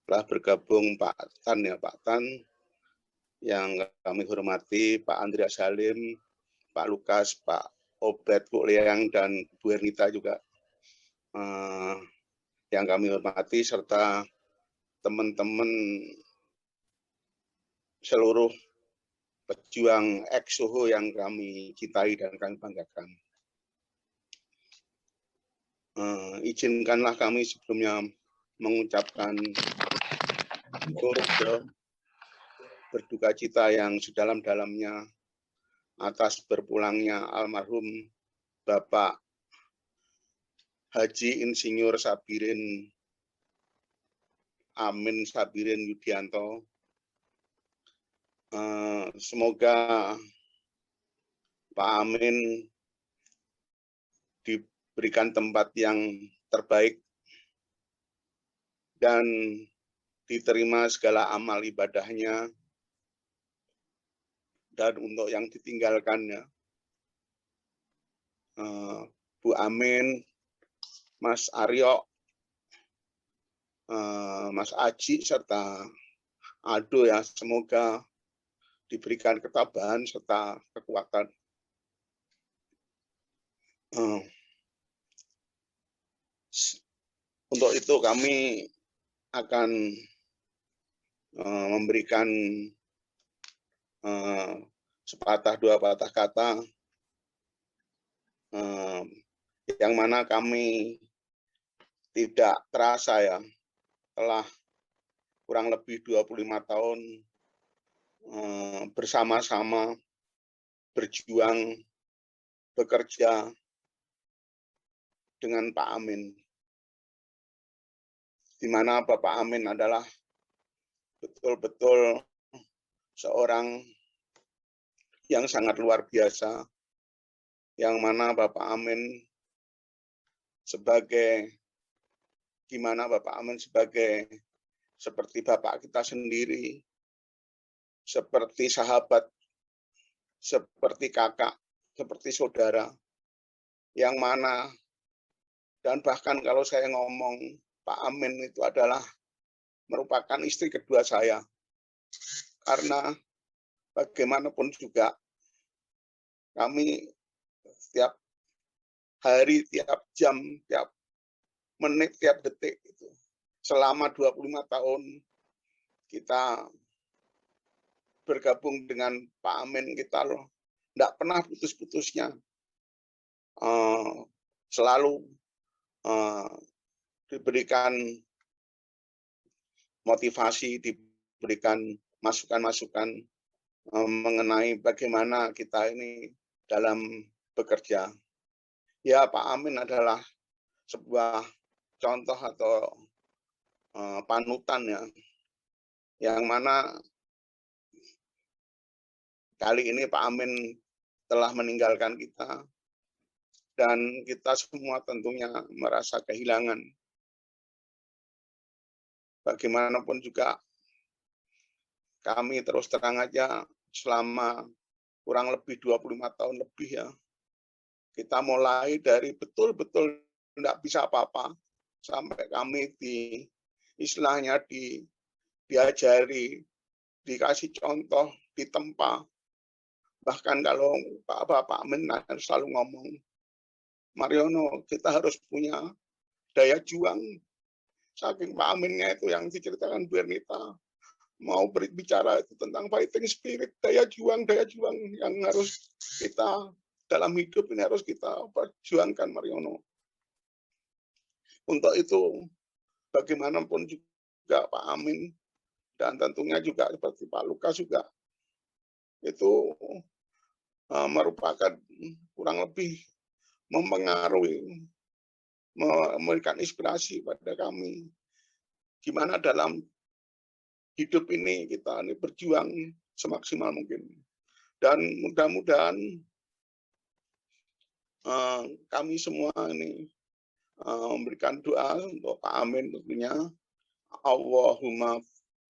telah bergabung Pak Tan yang kami hormati, Pak Andreas Halim, Pak Lukas, Pak Obed, Bu Liang, dan Bu Ernita juga yang kami hormati, serta teman-teman seluruh pejuang ex-Soho yang kami cintai dan kami banggakan. Izinkanlah kami sebelumnya mengucapkan berduka cita yang sedalam-dalamnya atas berpulangnya almarhum Bapak Haji Insinyur Sabirin Amin Sabirin Yudianto. Semoga Pak Amin diberikan tempat yang terbaik dan diterima segala amal ibadahnya, dan untuk yang ditinggalkannya, Bu Amin, Mas Aryo, Mas Aji, serta Aldo ya, semoga diberikan ketabahan serta kekuatan. Untuk itu kami akan memberikan sepatah dua patah kata yang mana kami tidak terasa ya, telah kurang lebih 25 tahun bersama-sama berjuang, bekerja dengan Pak Amin, di mana Bapak Amin adalah betul-betul seorang yang sangat luar biasa, yang mana Bapak Amin sebagai seperti Bapak kita sendiri, seperti sahabat, seperti kakak, seperti saudara, yang mana, dan bahkan kalau saya ngomong, Pak Amin itu adalah merupakan istri kedua saya. Karena bagaimanapun juga, kami setiap hari, tiap jam, tiap menit, tiap detik, itu, selama 25 tahun kita bergabung dengan Pak Amin, kita loh tidak pernah putus-putusnya, selalu diberikan motivasi, diberikan masukan-masukan mengenai bagaimana kita ini dalam bekerja. Ya, Pak Amin adalah sebuah contoh atau panutan ya, yang mana kali ini Pak Amin telah meninggalkan kita, dan kita semua tentunya merasa kehilangan. Bagaimanapun juga kami terus terang aja selama kurang lebih 25 tahun lebih ya, kita mulai dari betul-betul tidak bisa apa-apa, sampai kami istilahnya diajari, dikasih contoh, ditempa. Bahkan kalau Bapak Amin selalu ngomong, Mariono, kita harus punya daya juang. Saking Pak Aminnya itu yang diceritakan Bu Ernita, mau berbicara itu tentang fighting spirit, daya juang yang harus kita dalam hidup ini harus kita perjuangkan, Mariono. Untuk itu, bagaimanapun juga Pak Amin, dan tentunya juga seperti Pak Lukas juga, itu merupakan kurang lebih mempengaruhi, memberikan inspirasi pada kami. Gimana dalam hidup ini kita ini berjuang semaksimal mungkin. Dan mudah-mudahan kami semua ini memberikan doa untuk Pak Amin tentunya. Allahumma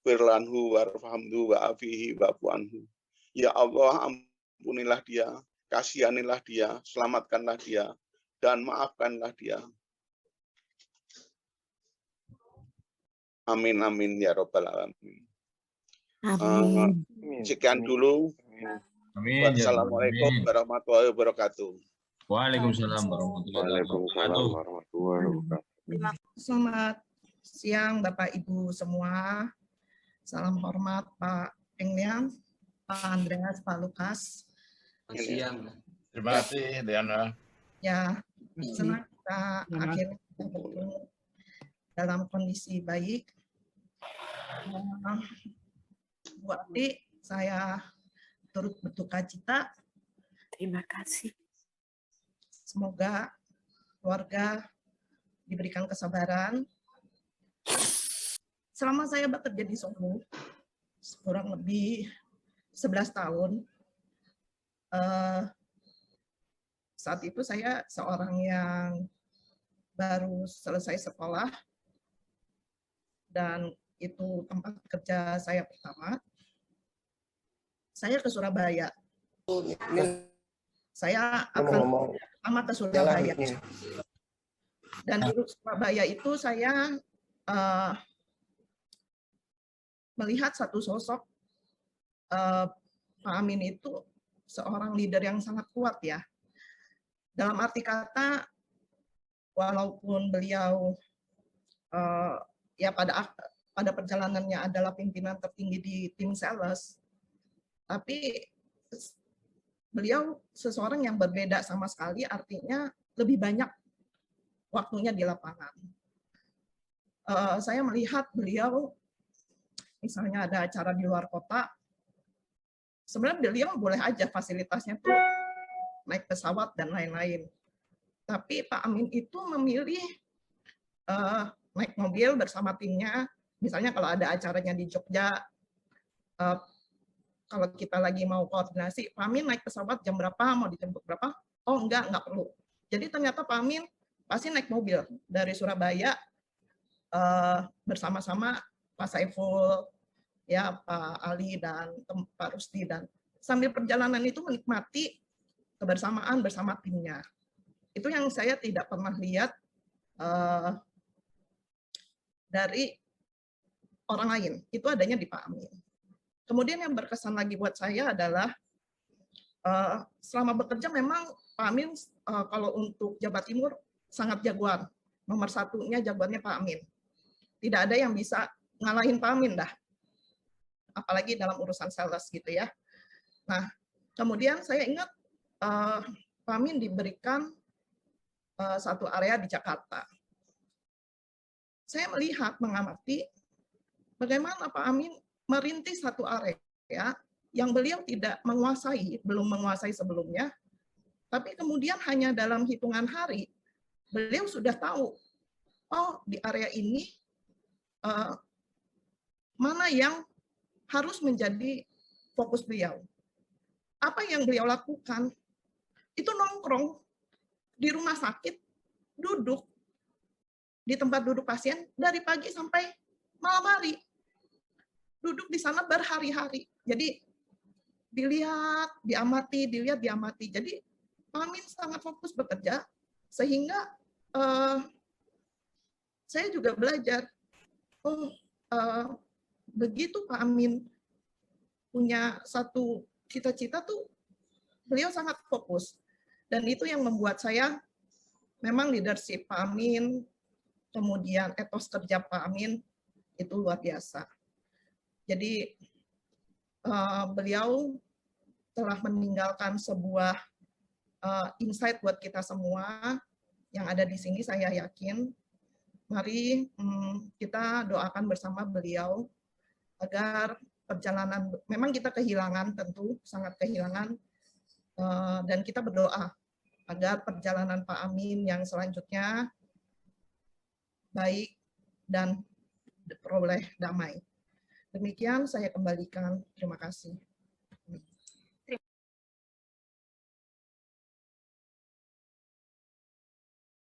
firlanhu warhamhu wa'afihi wa'fu'anhu. Ya Allah, ampunilah dia, kasihanilah dia, selamatkanlah dia, dan maafkanlah dia. Amin, amin, ya Rabbal Alamin. Amin. Sekian dulu. Amin. Wassalamualaikum warahmatullahi wabarakatuh. Waalaikumsalam warahmatullahi wabarakatuh. Selamat siang Bapak Ibu semua. Salam hormat Pak Englian, Pak Andreas, Pak Lukas. Siang. Terima kasih, Diana. Ya, senang kita akhirnya bertemu dalam kondisi baik. Bu Ati, saya turut berduka cita. Terima kasih. Semoga keluarga diberikan kesabaran. Selama saya bekerja di Solo, kurang lebih 11 tahun, saat itu saya seorang yang baru selesai sekolah, dan itu tempat kerja saya pertama. Saya ke Surabaya. Saya akan pertama ke Surabaya. Dan di Surabaya itu saya melihat satu sosok Pak Amin itu seorang leader yang sangat kuat ya. Dalam arti kata, walaupun beliau ya pada perjalanannya adalah pimpinan tertinggi di tim sales, tapi beliau seseorang yang berbeda sama sekali, artinya lebih banyak waktunya di lapangan. Saya melihat beliau, misalnya ada acara di luar kota, sebenarnya beliau boleh aja fasilitasnya tuh naik pesawat dan lain-lain. Tapi Pak Amin itu memilih naik mobil bersama timnya, misalnya kalau ada acaranya di Jogja, kalau kita lagi mau koordinasi, Pak Amin naik pesawat jam berapa, mau dijemput berapa, oh enggak perlu. Jadi ternyata Pak Amin pasti naik mobil dari Surabaya bersama-sama Pak Saiful, ya Pak Ali dan Pak Rusdi, dan sambil perjalanan itu menikmati kebersamaan bersama timnya. Itu yang saya tidak pernah lihat dari orang lain, itu adanya di Pak Amin. Kemudian yang berkesan lagi buat saya adalah selama bekerja memang Pak Amin kalau untuk Jawa Timur sangat jagoan. Nomor satunya jagoannya Pak Amin. Tidak ada yang bisa ngalahin Pak Amin dah. Apalagi dalam urusan sales gitu ya. Nah, kemudian saya ingat Pak Amin diberikan satu area di Jakarta. Saya melihat, mengamati bagaimana Pak Amin merintis satu area yang beliau tidak menguasai, belum menguasai sebelumnya, tapi kemudian hanya dalam hitungan hari, beliau sudah tahu, oh di area ini mana yang harus menjadi fokus beliau. Apa yang beliau lakukan? Itu nongkrong di rumah sakit, duduk di tempat duduk pasien dari pagi sampai malam hari. Duduk di sana berhari-hari. Jadi dilihat, diamati, dilihat, diamati. Jadi Pak Amin sangat fokus bekerja, sehingga saya juga belajar, oh begitu Pak Amin punya satu cita-cita tuh, beliau sangat fokus. Dan itu yang membuat saya, memang leadership Pak Amin, kemudian etos kerja Pak Amin, itu luar biasa. Jadi beliau telah meninggalkan sebuah insight buat kita semua yang ada di sini, saya yakin. Mari kita doakan bersama beliau agar perjalanan, memang kita kehilangan, tentu sangat kehilangan, dan kita berdoa agar perjalanan Pak Amin yang selanjutnya baik dan peroleh damai. Demikian saya kembalikan. Terima kasih.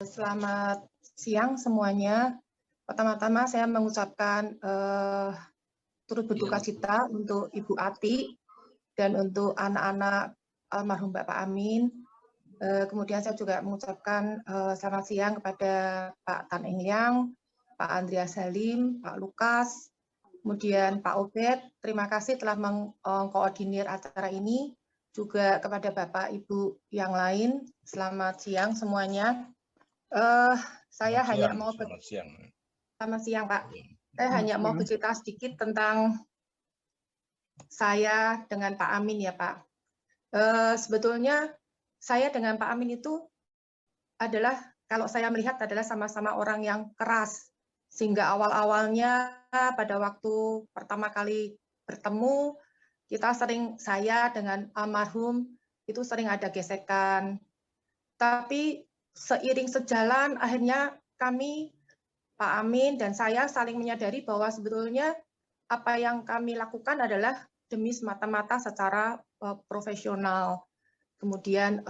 Selamat siang semuanya. Pertama-tama saya mengucapkan turut berduka cita untuk Ibu Ati dan untuk anak-anak almarhum Bapak Amin. Kemudian saya juga mengucapkan selamat siang kepada Pak Tan Eng Liang, Pak Andreas Halim, Pak Lukas, kemudian Pak Obed. Terima kasih telah mengkoordinir acara ini. Juga kepada Bapak Ibu yang lain, selamat siang semuanya. Saya hanya mau selamat siang Pak. Saya hanya mau bercerita sedikit tentang saya dengan Pak Amin ya Pak. Sebetulnya saya dengan Pak Amin itu adalah, kalau saya melihat adalah sama-sama orang yang keras, sehingga awal-awalnya pada waktu pertama kali bertemu, saya dengan almarhum itu sering ada gesekan. Tapi seiring sejalan, akhirnya kami, Pak Amin dan saya saling menyadari bahwa sebetulnya apa yang kami lakukan adalah demi semata-mata secara profesional. Kemudian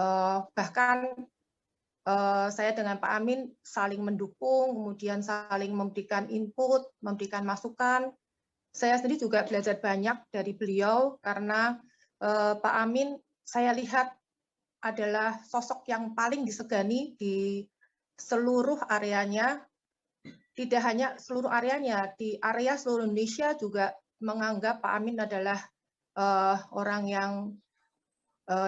bahkan saya dengan Pak Amin saling mendukung, kemudian saling memberikan input, memberikan masukan. Saya sendiri juga belajar banyak dari beliau karena Pak Amin saya lihat adalah sosok yang paling disegani di seluruh areanya, tidak hanya seluruh areanya, di area seluruh Indonesia juga menganggap Pak Amin adalah orang yang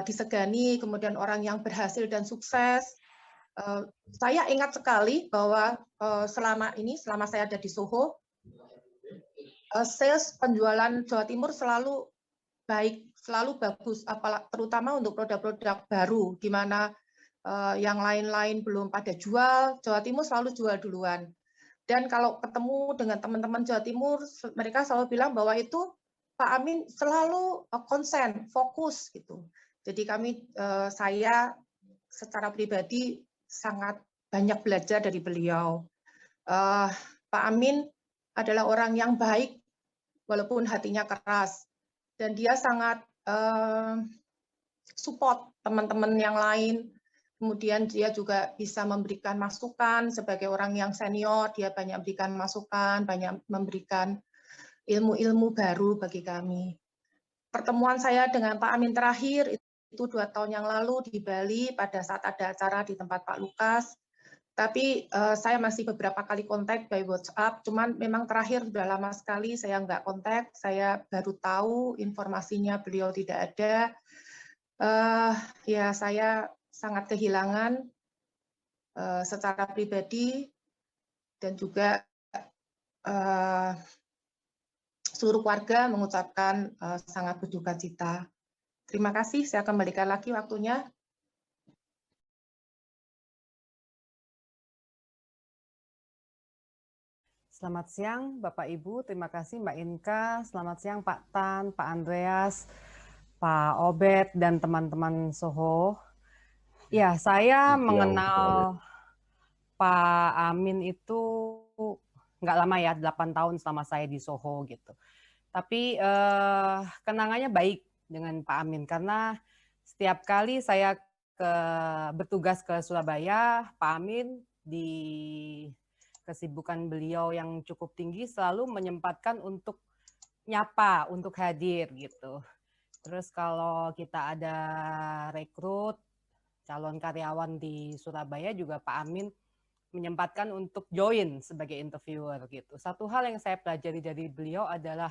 disegani, kemudian orang yang berhasil dan sukses. Saya ingat sekali bahwa selama saya ada di Soho, sales penjualan Jawa Timur selalu baik, selalu bagus, terutama untuk produk-produk baru, di mana yang lain-lain belum pada jual, Jawa Timur selalu jual duluan. Dan kalau ketemu dengan teman-teman Jawa Timur, mereka selalu bilang bahwa itu Pak Amin selalu konsen, fokus gitu. Jadi saya secara pribadi sangat banyak belajar dari beliau. Pak Amin adalah orang yang baik, walaupun hatinya keras. Dan dia sangat support teman-teman yang lain, Kemudian dia juga bisa memberikan masukan sebagai orang yang senior, dia banyak memberikan masukan, banyak memberikan ilmu-ilmu baru bagi kami. Pertemuan saya dengan Pak Amin terakhir itu 2 tahun yang lalu di Bali pada saat ada acara di tempat Pak Lukas. Tapi saya masih beberapa kali kontak by WhatsApp, cuman memang terakhir sudah lama sekali saya nggak kontak, saya baru tahu informasinya beliau tidak ada. Ya saya sangat kehilangan secara pribadi dan juga seluruh keluarga mengucapkan sangat berduka cita. Terima kasih, saya kembalikan lagi waktunya. Selamat siang Bapak Ibu, terima kasih Mbak Inka, selamat siang Pak Tan, Pak Andreas, Pak Obed, dan teman-teman Soho. Ya, saya mengenal Pak Amin itu nggak lama ya, 8 tahun selama saya di Soho gitu. Tapi kenangannya baik dengan Pak Amin, karena setiap kali saya bertugas ke Surabaya, Pak Amin di kesibukan beliau yang cukup tinggi selalu menyempatkan untuk nyapa, untuk hadir gitu. Terus kalau kita ada rekrut calon karyawan di Surabaya juga Pak Amin menyempatkan untuk join sebagai interviewer gitu. Satu hal yang saya pelajari dari beliau adalah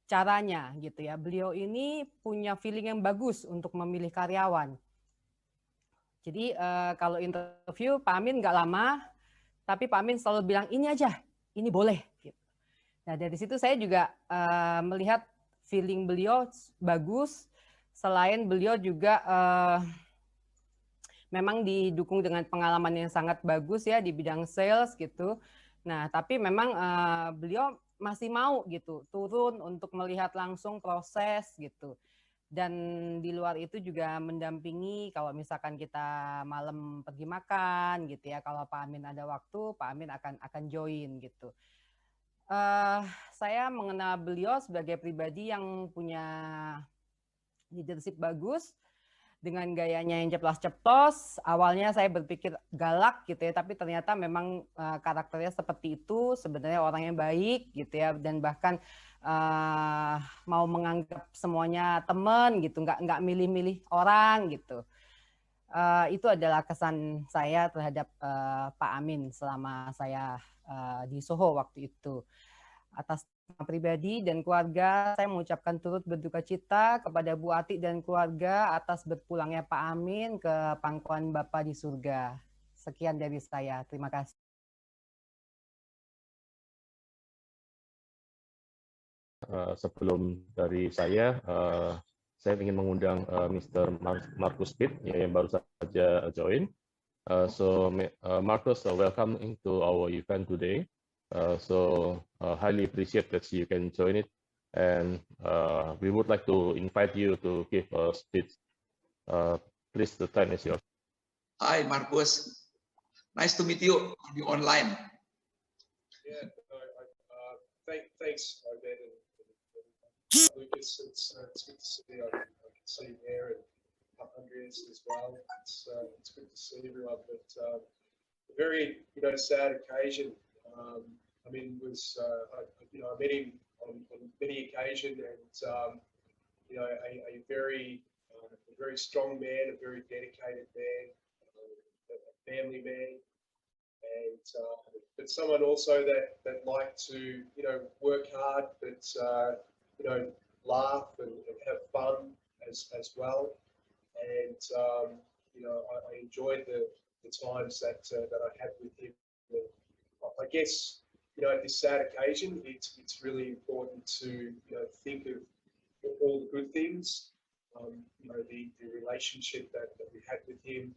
caranya gitu ya. Beliau ini punya feeling yang bagus untuk memilih karyawan. Jadi kalau interview Pak Amin nggak lama, tapi Pak Amin selalu bilang ini aja, ini boleh. Gitu. Nah dari situ saya juga melihat feeling beliau bagus. Selain beliau juga memang didukung dengan pengalaman yang sangat bagus ya di bidang sales gitu. Nah tapi memang beliau masih mau gitu turun untuk melihat langsung proses gitu. Dan di luar itu juga mendampingi kalau misalkan kita malam pergi makan gitu ya, kalau Pak Amin ada waktu, Pak Amin akan join gitu. Saya mengenal beliau sebagai pribadi yang punya leadership bagus, dengan gayanya yang ceplas-ceplos. Awalnya saya berpikir galak gitu ya, tapi ternyata memang karakternya seperti itu, sebenarnya orang yang baik gitu ya, dan bahkan mau menganggap semuanya teman gitu, nggak milih-milih orang gitu. Itu adalah kesan saya terhadap Pak Amin selama saya di Soho waktu itu. Atas nama pribadi dan keluarga, saya mengucapkan turut berduka cita kepada Bu Ati dan keluarga atas berpulangnya Pak Amin ke pangkuan Bapa di surga. Sekian dari saya, terima kasih. Sebelum dari saya ingin mengundang Mr. Marcus Pitt yang baru saja join. Marcus, welcome into our event today. Highly appreciate that you can join it, and we would like to invite you to give a speech. Please, the time is yours. Hi, Marcus. Nice to meet you online. Yeah, thanks, Obed and Lucas. It's good to see. I can see you there, and Andreas as well. It's good to see everyone. But a very sad occasion. I mean, I met him on many occasions, and a very strong man, a very dedicated man, a family man, and but someone also that liked to work hard, but laugh and have fun as well. And I enjoyed the times that I had with him. And I guess at this sad occasion, it's really important to think of all the good things. The relationship that we had with him,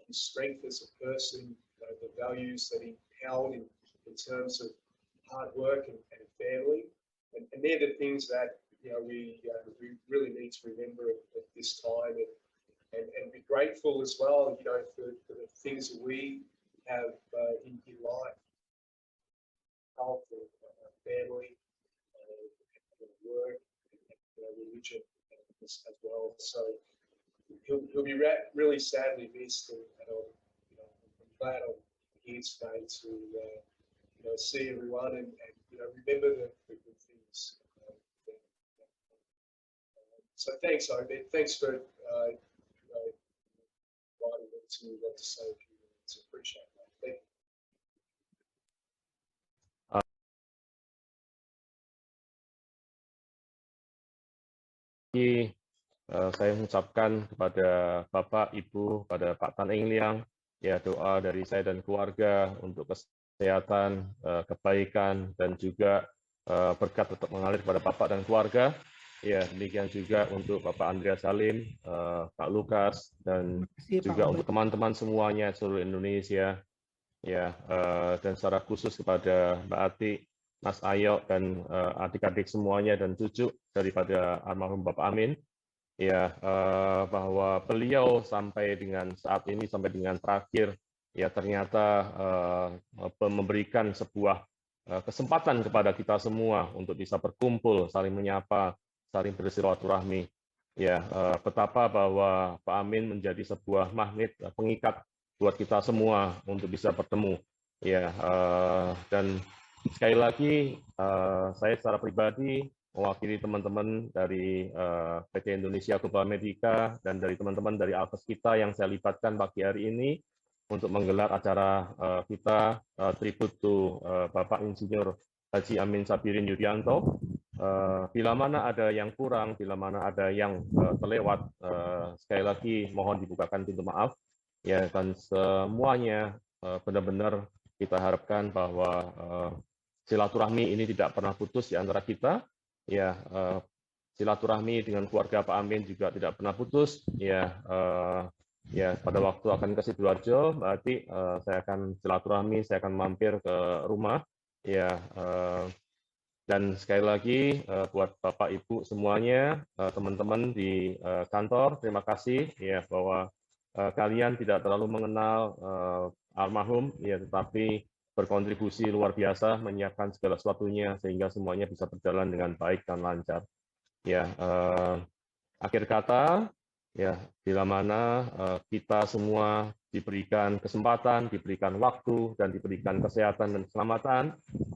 his strength as a person, the values that he held in terms of hard work and family, and they're the things that we really need to remember at this time, and be grateful as well, for the things that we have in life, health, and family, and work, and religion as well. So he'll be really sadly missed, and I'm glad I'm here today to see everyone and remember the good things. So thanks, Obed. Thanks for inviting me to say a few words. Appreciate that. Thank you. Saya mengucapkan kepada Bapak, Ibu, pada Pak Tan Eng Liang, ya doa dari saya dan keluarga untuk kesehatan, kebaikan, dan juga berkat tetap mengalir kepada Bapak dan keluarga. Ya, demikian juga untuk Bapak Andreas Salim, Pak Lukas, dan juga untuk teman-teman semuanya seluruh Indonesia. Ya, dan secara khusus kepada Mbak Ati, Mas Ayo, dan adik-adik semuanya dan cucu daripada almarhum Bapak Amin. Ya, bahwa beliau sampai dengan saat ini, sampai dengan terakhir, ya ternyata memberikan sebuah kesempatan kepada kita semua untuk bisa berkumpul, saling menyapa, saling bersilaturahmi. Ya, betapa bahwa Pak Amin menjadi sebuah magnet pengikat buat kita semua untuk bisa bertemu. Ya, dan sekali lagi saya secara pribadi mewakili teman-teman dari PT Indonesia Global Medica dan dari teman-teman dari Alkes kita yang saya libatkan pagi hari ini untuk menggelar acara kita tribute to Bapak Insinyur Haji Amin Sabirin Yudianto. Bila mana ada yang kurang, bila mana ada yang terlewat, sekali lagi mohon dibukakan pintu maaf. Ya, dan semuanya benar-benar kita harapkan bahwa silaturahmi ini tidak pernah putus di antara kita. Ya, silaturahmi dengan keluarga Pak Amin juga tidak pernah putus. Ya, ya pada waktu akan ke Sidoarjo, berarti saya akan silaturahmi, saya akan mampir ke rumah. Ya, dan sekali lagi buat Bapak Ibu semuanya, teman-teman di kantor, terima kasih ya bahwa kalian tidak terlalu mengenal almarhum, ya tetapi berkontribusi luar biasa menyiapkan segala sesuatunya sehingga semuanya bisa berjalan dengan baik dan lancar. Ya, akhir kata, ya bila mana kita semua diberikan kesempatan, diberikan waktu, dan diberikan kesehatan dan keselamatan,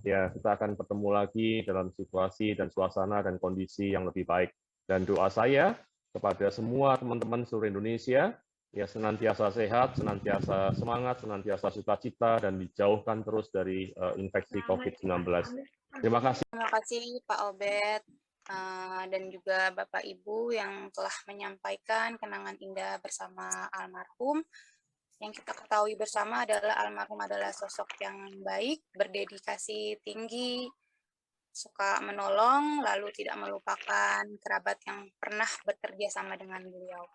ya kita akan bertemu lagi dalam situasi dan suasana dan kondisi yang lebih baik. Dan doa saya kepada semua teman-teman seluruh Indonesia, ya senantiasa sehat, senantiasa semangat, senantiasa sukacita, dan dijauhkan terus dari infeksi COVID-19. Terima kasih. Terima kasih Pak Obed dan juga Bapak Ibu yang telah menyampaikan kenangan indah bersama almarhum. Yang kita ketahui bersama adalah almarhum adalah sosok yang baik, berdedikasi tinggi, suka menolong, lalu tidak melupakan kerabat yang pernah bekerja sama dengan beliau.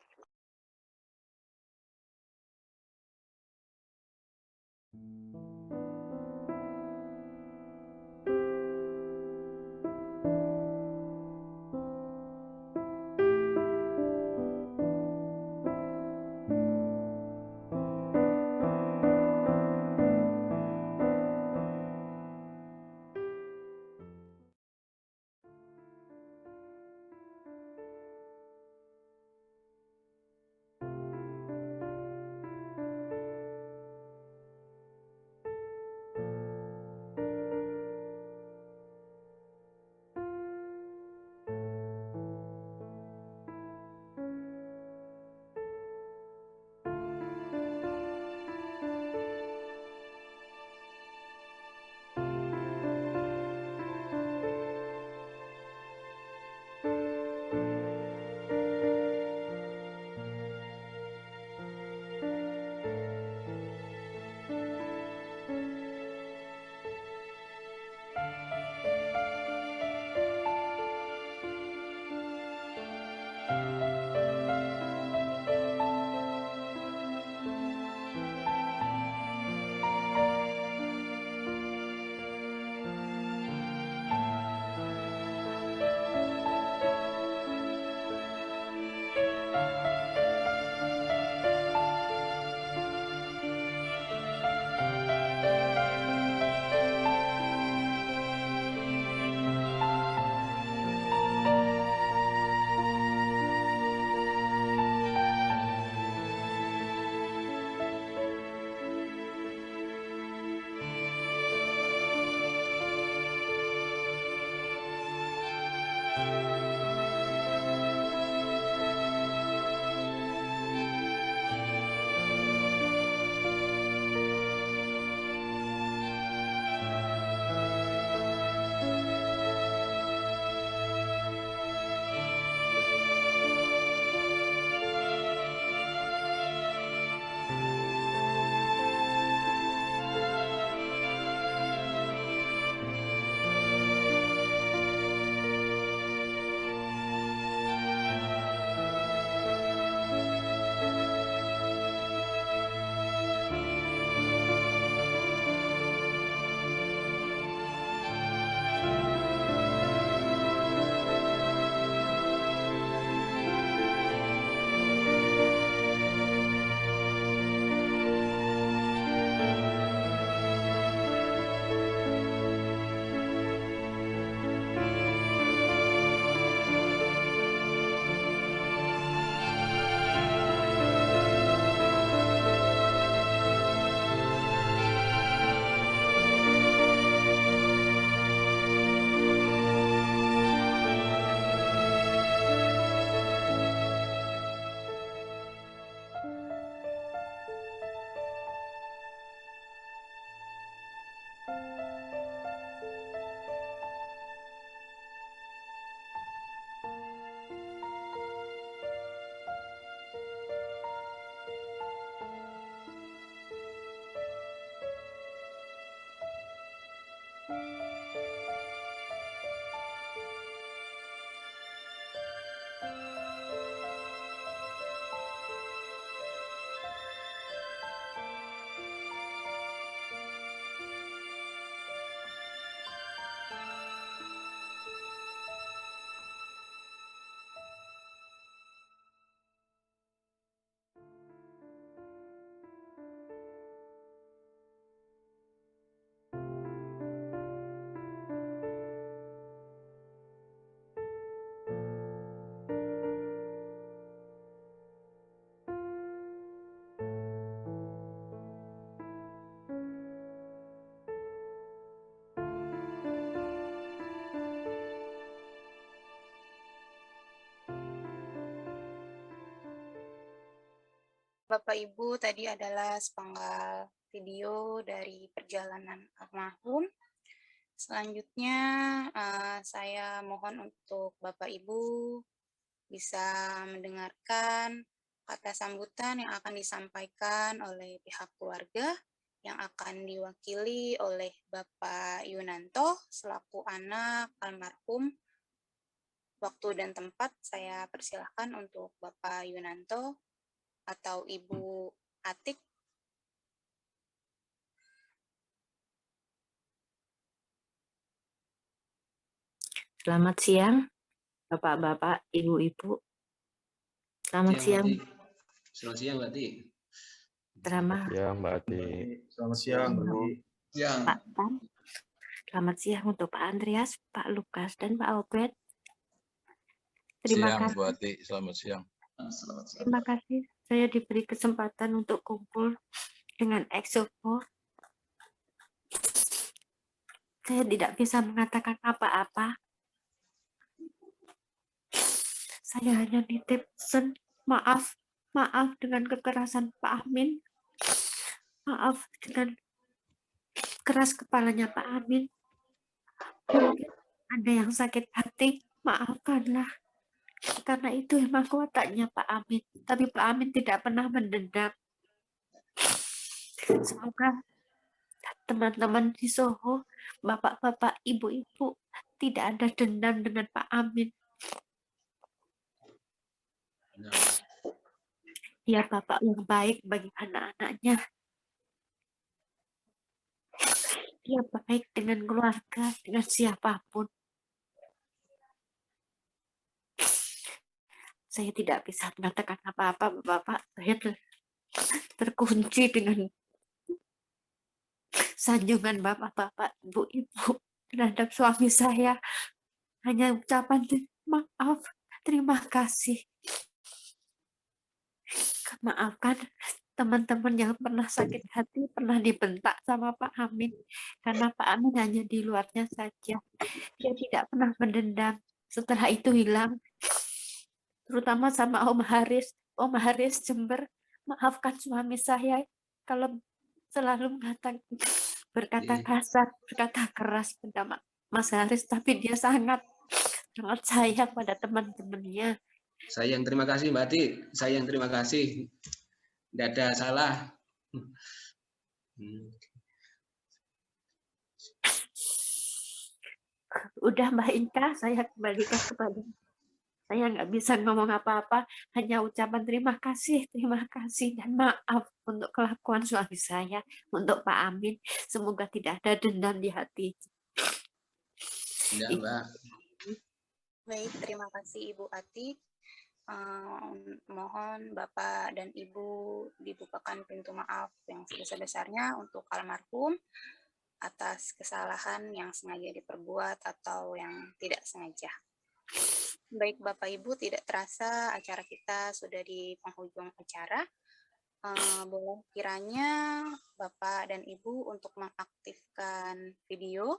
Bapak Ibu, tadi adalah sepenggal video dari perjalanan almarhum. Selanjutnya saya mohon untuk Bapak Ibu bisa mendengarkan kata sambutan yang akan disampaikan oleh pihak keluarga yang akan diwakili oleh Bapak Yunanto selaku anak almarhum. Waktu dan tempat saya persilahkan untuk Bapak Yunanto atau Ibu Atik. Selamat siang, Bapak-bapak, Ibu-ibu. Selamat siang. Selamat siang, Mbak Ati. Drama. Ya, Mbak Ati. Selamat siang, Mbak Ati. Pak Tan. Selamat siang untuk Pak Andreas, Pak Lukas, dan Pak Obed. Terima Siang, kasih. Bu Ati. Selamat siang. Terima kasih saya diberi kesempatan untuk kumpul dengan Exopo. Saya tidak bisa mengatakan apa-apa. Saya hanya nitip pesan, maaf dengan kekerasan Pak Amin. Maaf dengan keras kepalanya Pak Amin. Mungkin ada yang sakit hati, maafkanlah. Karena itu emang wataknya Pak Amin. Tapi Pak Amin tidak pernah mendendam. Semoga teman-teman di Soho, bapak-bapak, ibu-ibu, tidak ada dendam dengan Pak Amin. Dia bapak yang baik bagi anak-anaknya. Dia baik dengan keluarga, dengan siapapun. Saya tidak bisa mengatakan apa-apa, Bapak. Saya terkunci dengan sanjungan bapak-bapak, ibu-ibu terhadap suami saya. Hanya ucapan maaf, terima kasih. Maafkan teman-teman yang pernah sakit hati, pernah dibentak sama Pak Amin. Karena Pak Amin hanya di luarnya saja. Dia tidak pernah mendendam. Setelah itu hilang. Terutama sama Om Haris. Om Haris Jember, maafkan suami saya kalau selalu berkata kasar, berkata keras pada Mas Haris, tapi dia sangat sayang pada teman-temannya. Saya yang terima kasih, Mbak Ati. Saya yang terima kasih. Tidak ada salah. Udah Mbak Inka, saya kembalikan kepada saya nggak bisa ngomong apa-apa, hanya ucapan terima kasih dan maaf untuk kelakuan suami saya, untuk Pak Amin. Semoga tidak ada dendam di hati. Ya, Mbak. Baik, terima kasih Ibu Ati. Mohon Bapak dan Ibu dibukakan pintu maaf yang sebesar-besarnya untuk almarhum atas kesalahan yang sengaja diperbuat atau yang tidak sengaja. Baik Bapak Ibu, tidak terasa acara kita sudah di penghujung acara. Boleh kiranya Bapak dan Ibu untuk mengaktifkan video.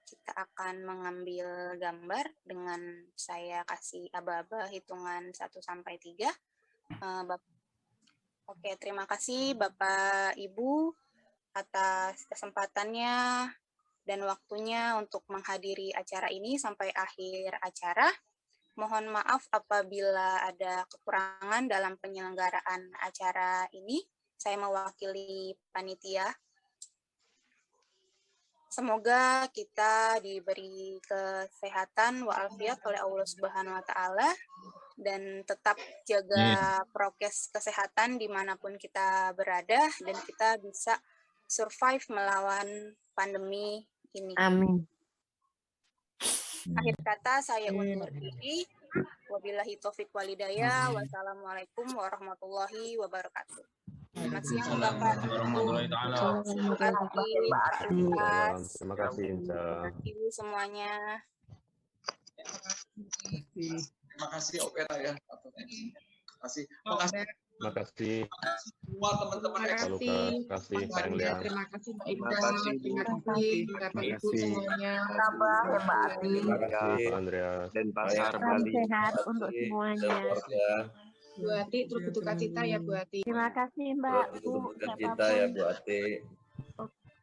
Kita akan mengambil gambar dengan saya kasih aba-aba hitungan 1-3. Oke, terima kasih Bapak Ibu atas kesempatannya dan waktunya untuk menghadiri acara ini sampai akhir acara. Mohon maaf apabila ada kekurangan dalam penyelenggaraan acara ini. Saya mewakili panitia. Semoga kita diberi kesehatan walafiat oleh Allah Subhanahu wa Ta'ala dan tetap jaga prokes kesehatan dimanapun kita berada dan kita bisa survive melawan pandemi ini. Amin. Akhir kata saya undur diri. Wabillahi taufiq walhidayah. Wassalamualaikum warahmatullahi wabarakatuh. Selamat siang Bapak. Terima kasih Pak Lukas. Terima kasih Inca. Terima kasih semuanya. Terima kasih Opera ya. Terima kasih. Terima kasih. Semua teman-teman. Terima kasih Pak Mulia. Terima kasih Mbak Ida, terima kasih Bapak Ibu semuanya. Terima kasih Pak Andreas. Salam sehat untuk semuanya. Bu Ati, terus berduka cita ya Bu Ati. Terima kasih Mbak, Bu, Bercita ya Bu Ati.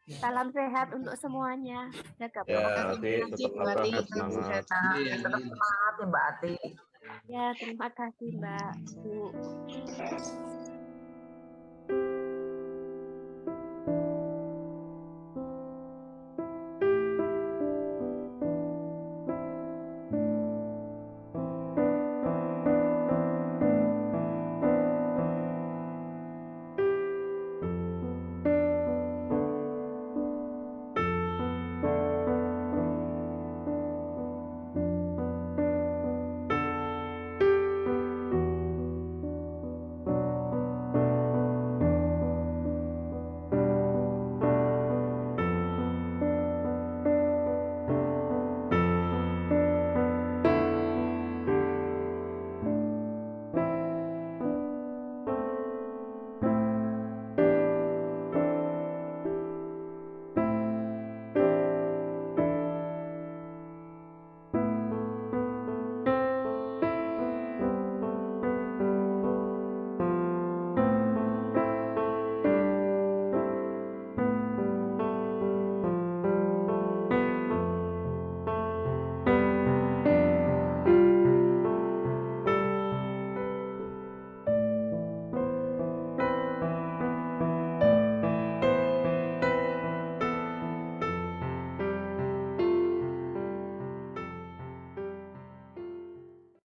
Salam sehat untuk semuanya. Jaga Ya, prokes. Ati, tetap tabah, semangat. Tetap semangat ya Mbak Ati. Ya, terima kasih Mbak, Bu.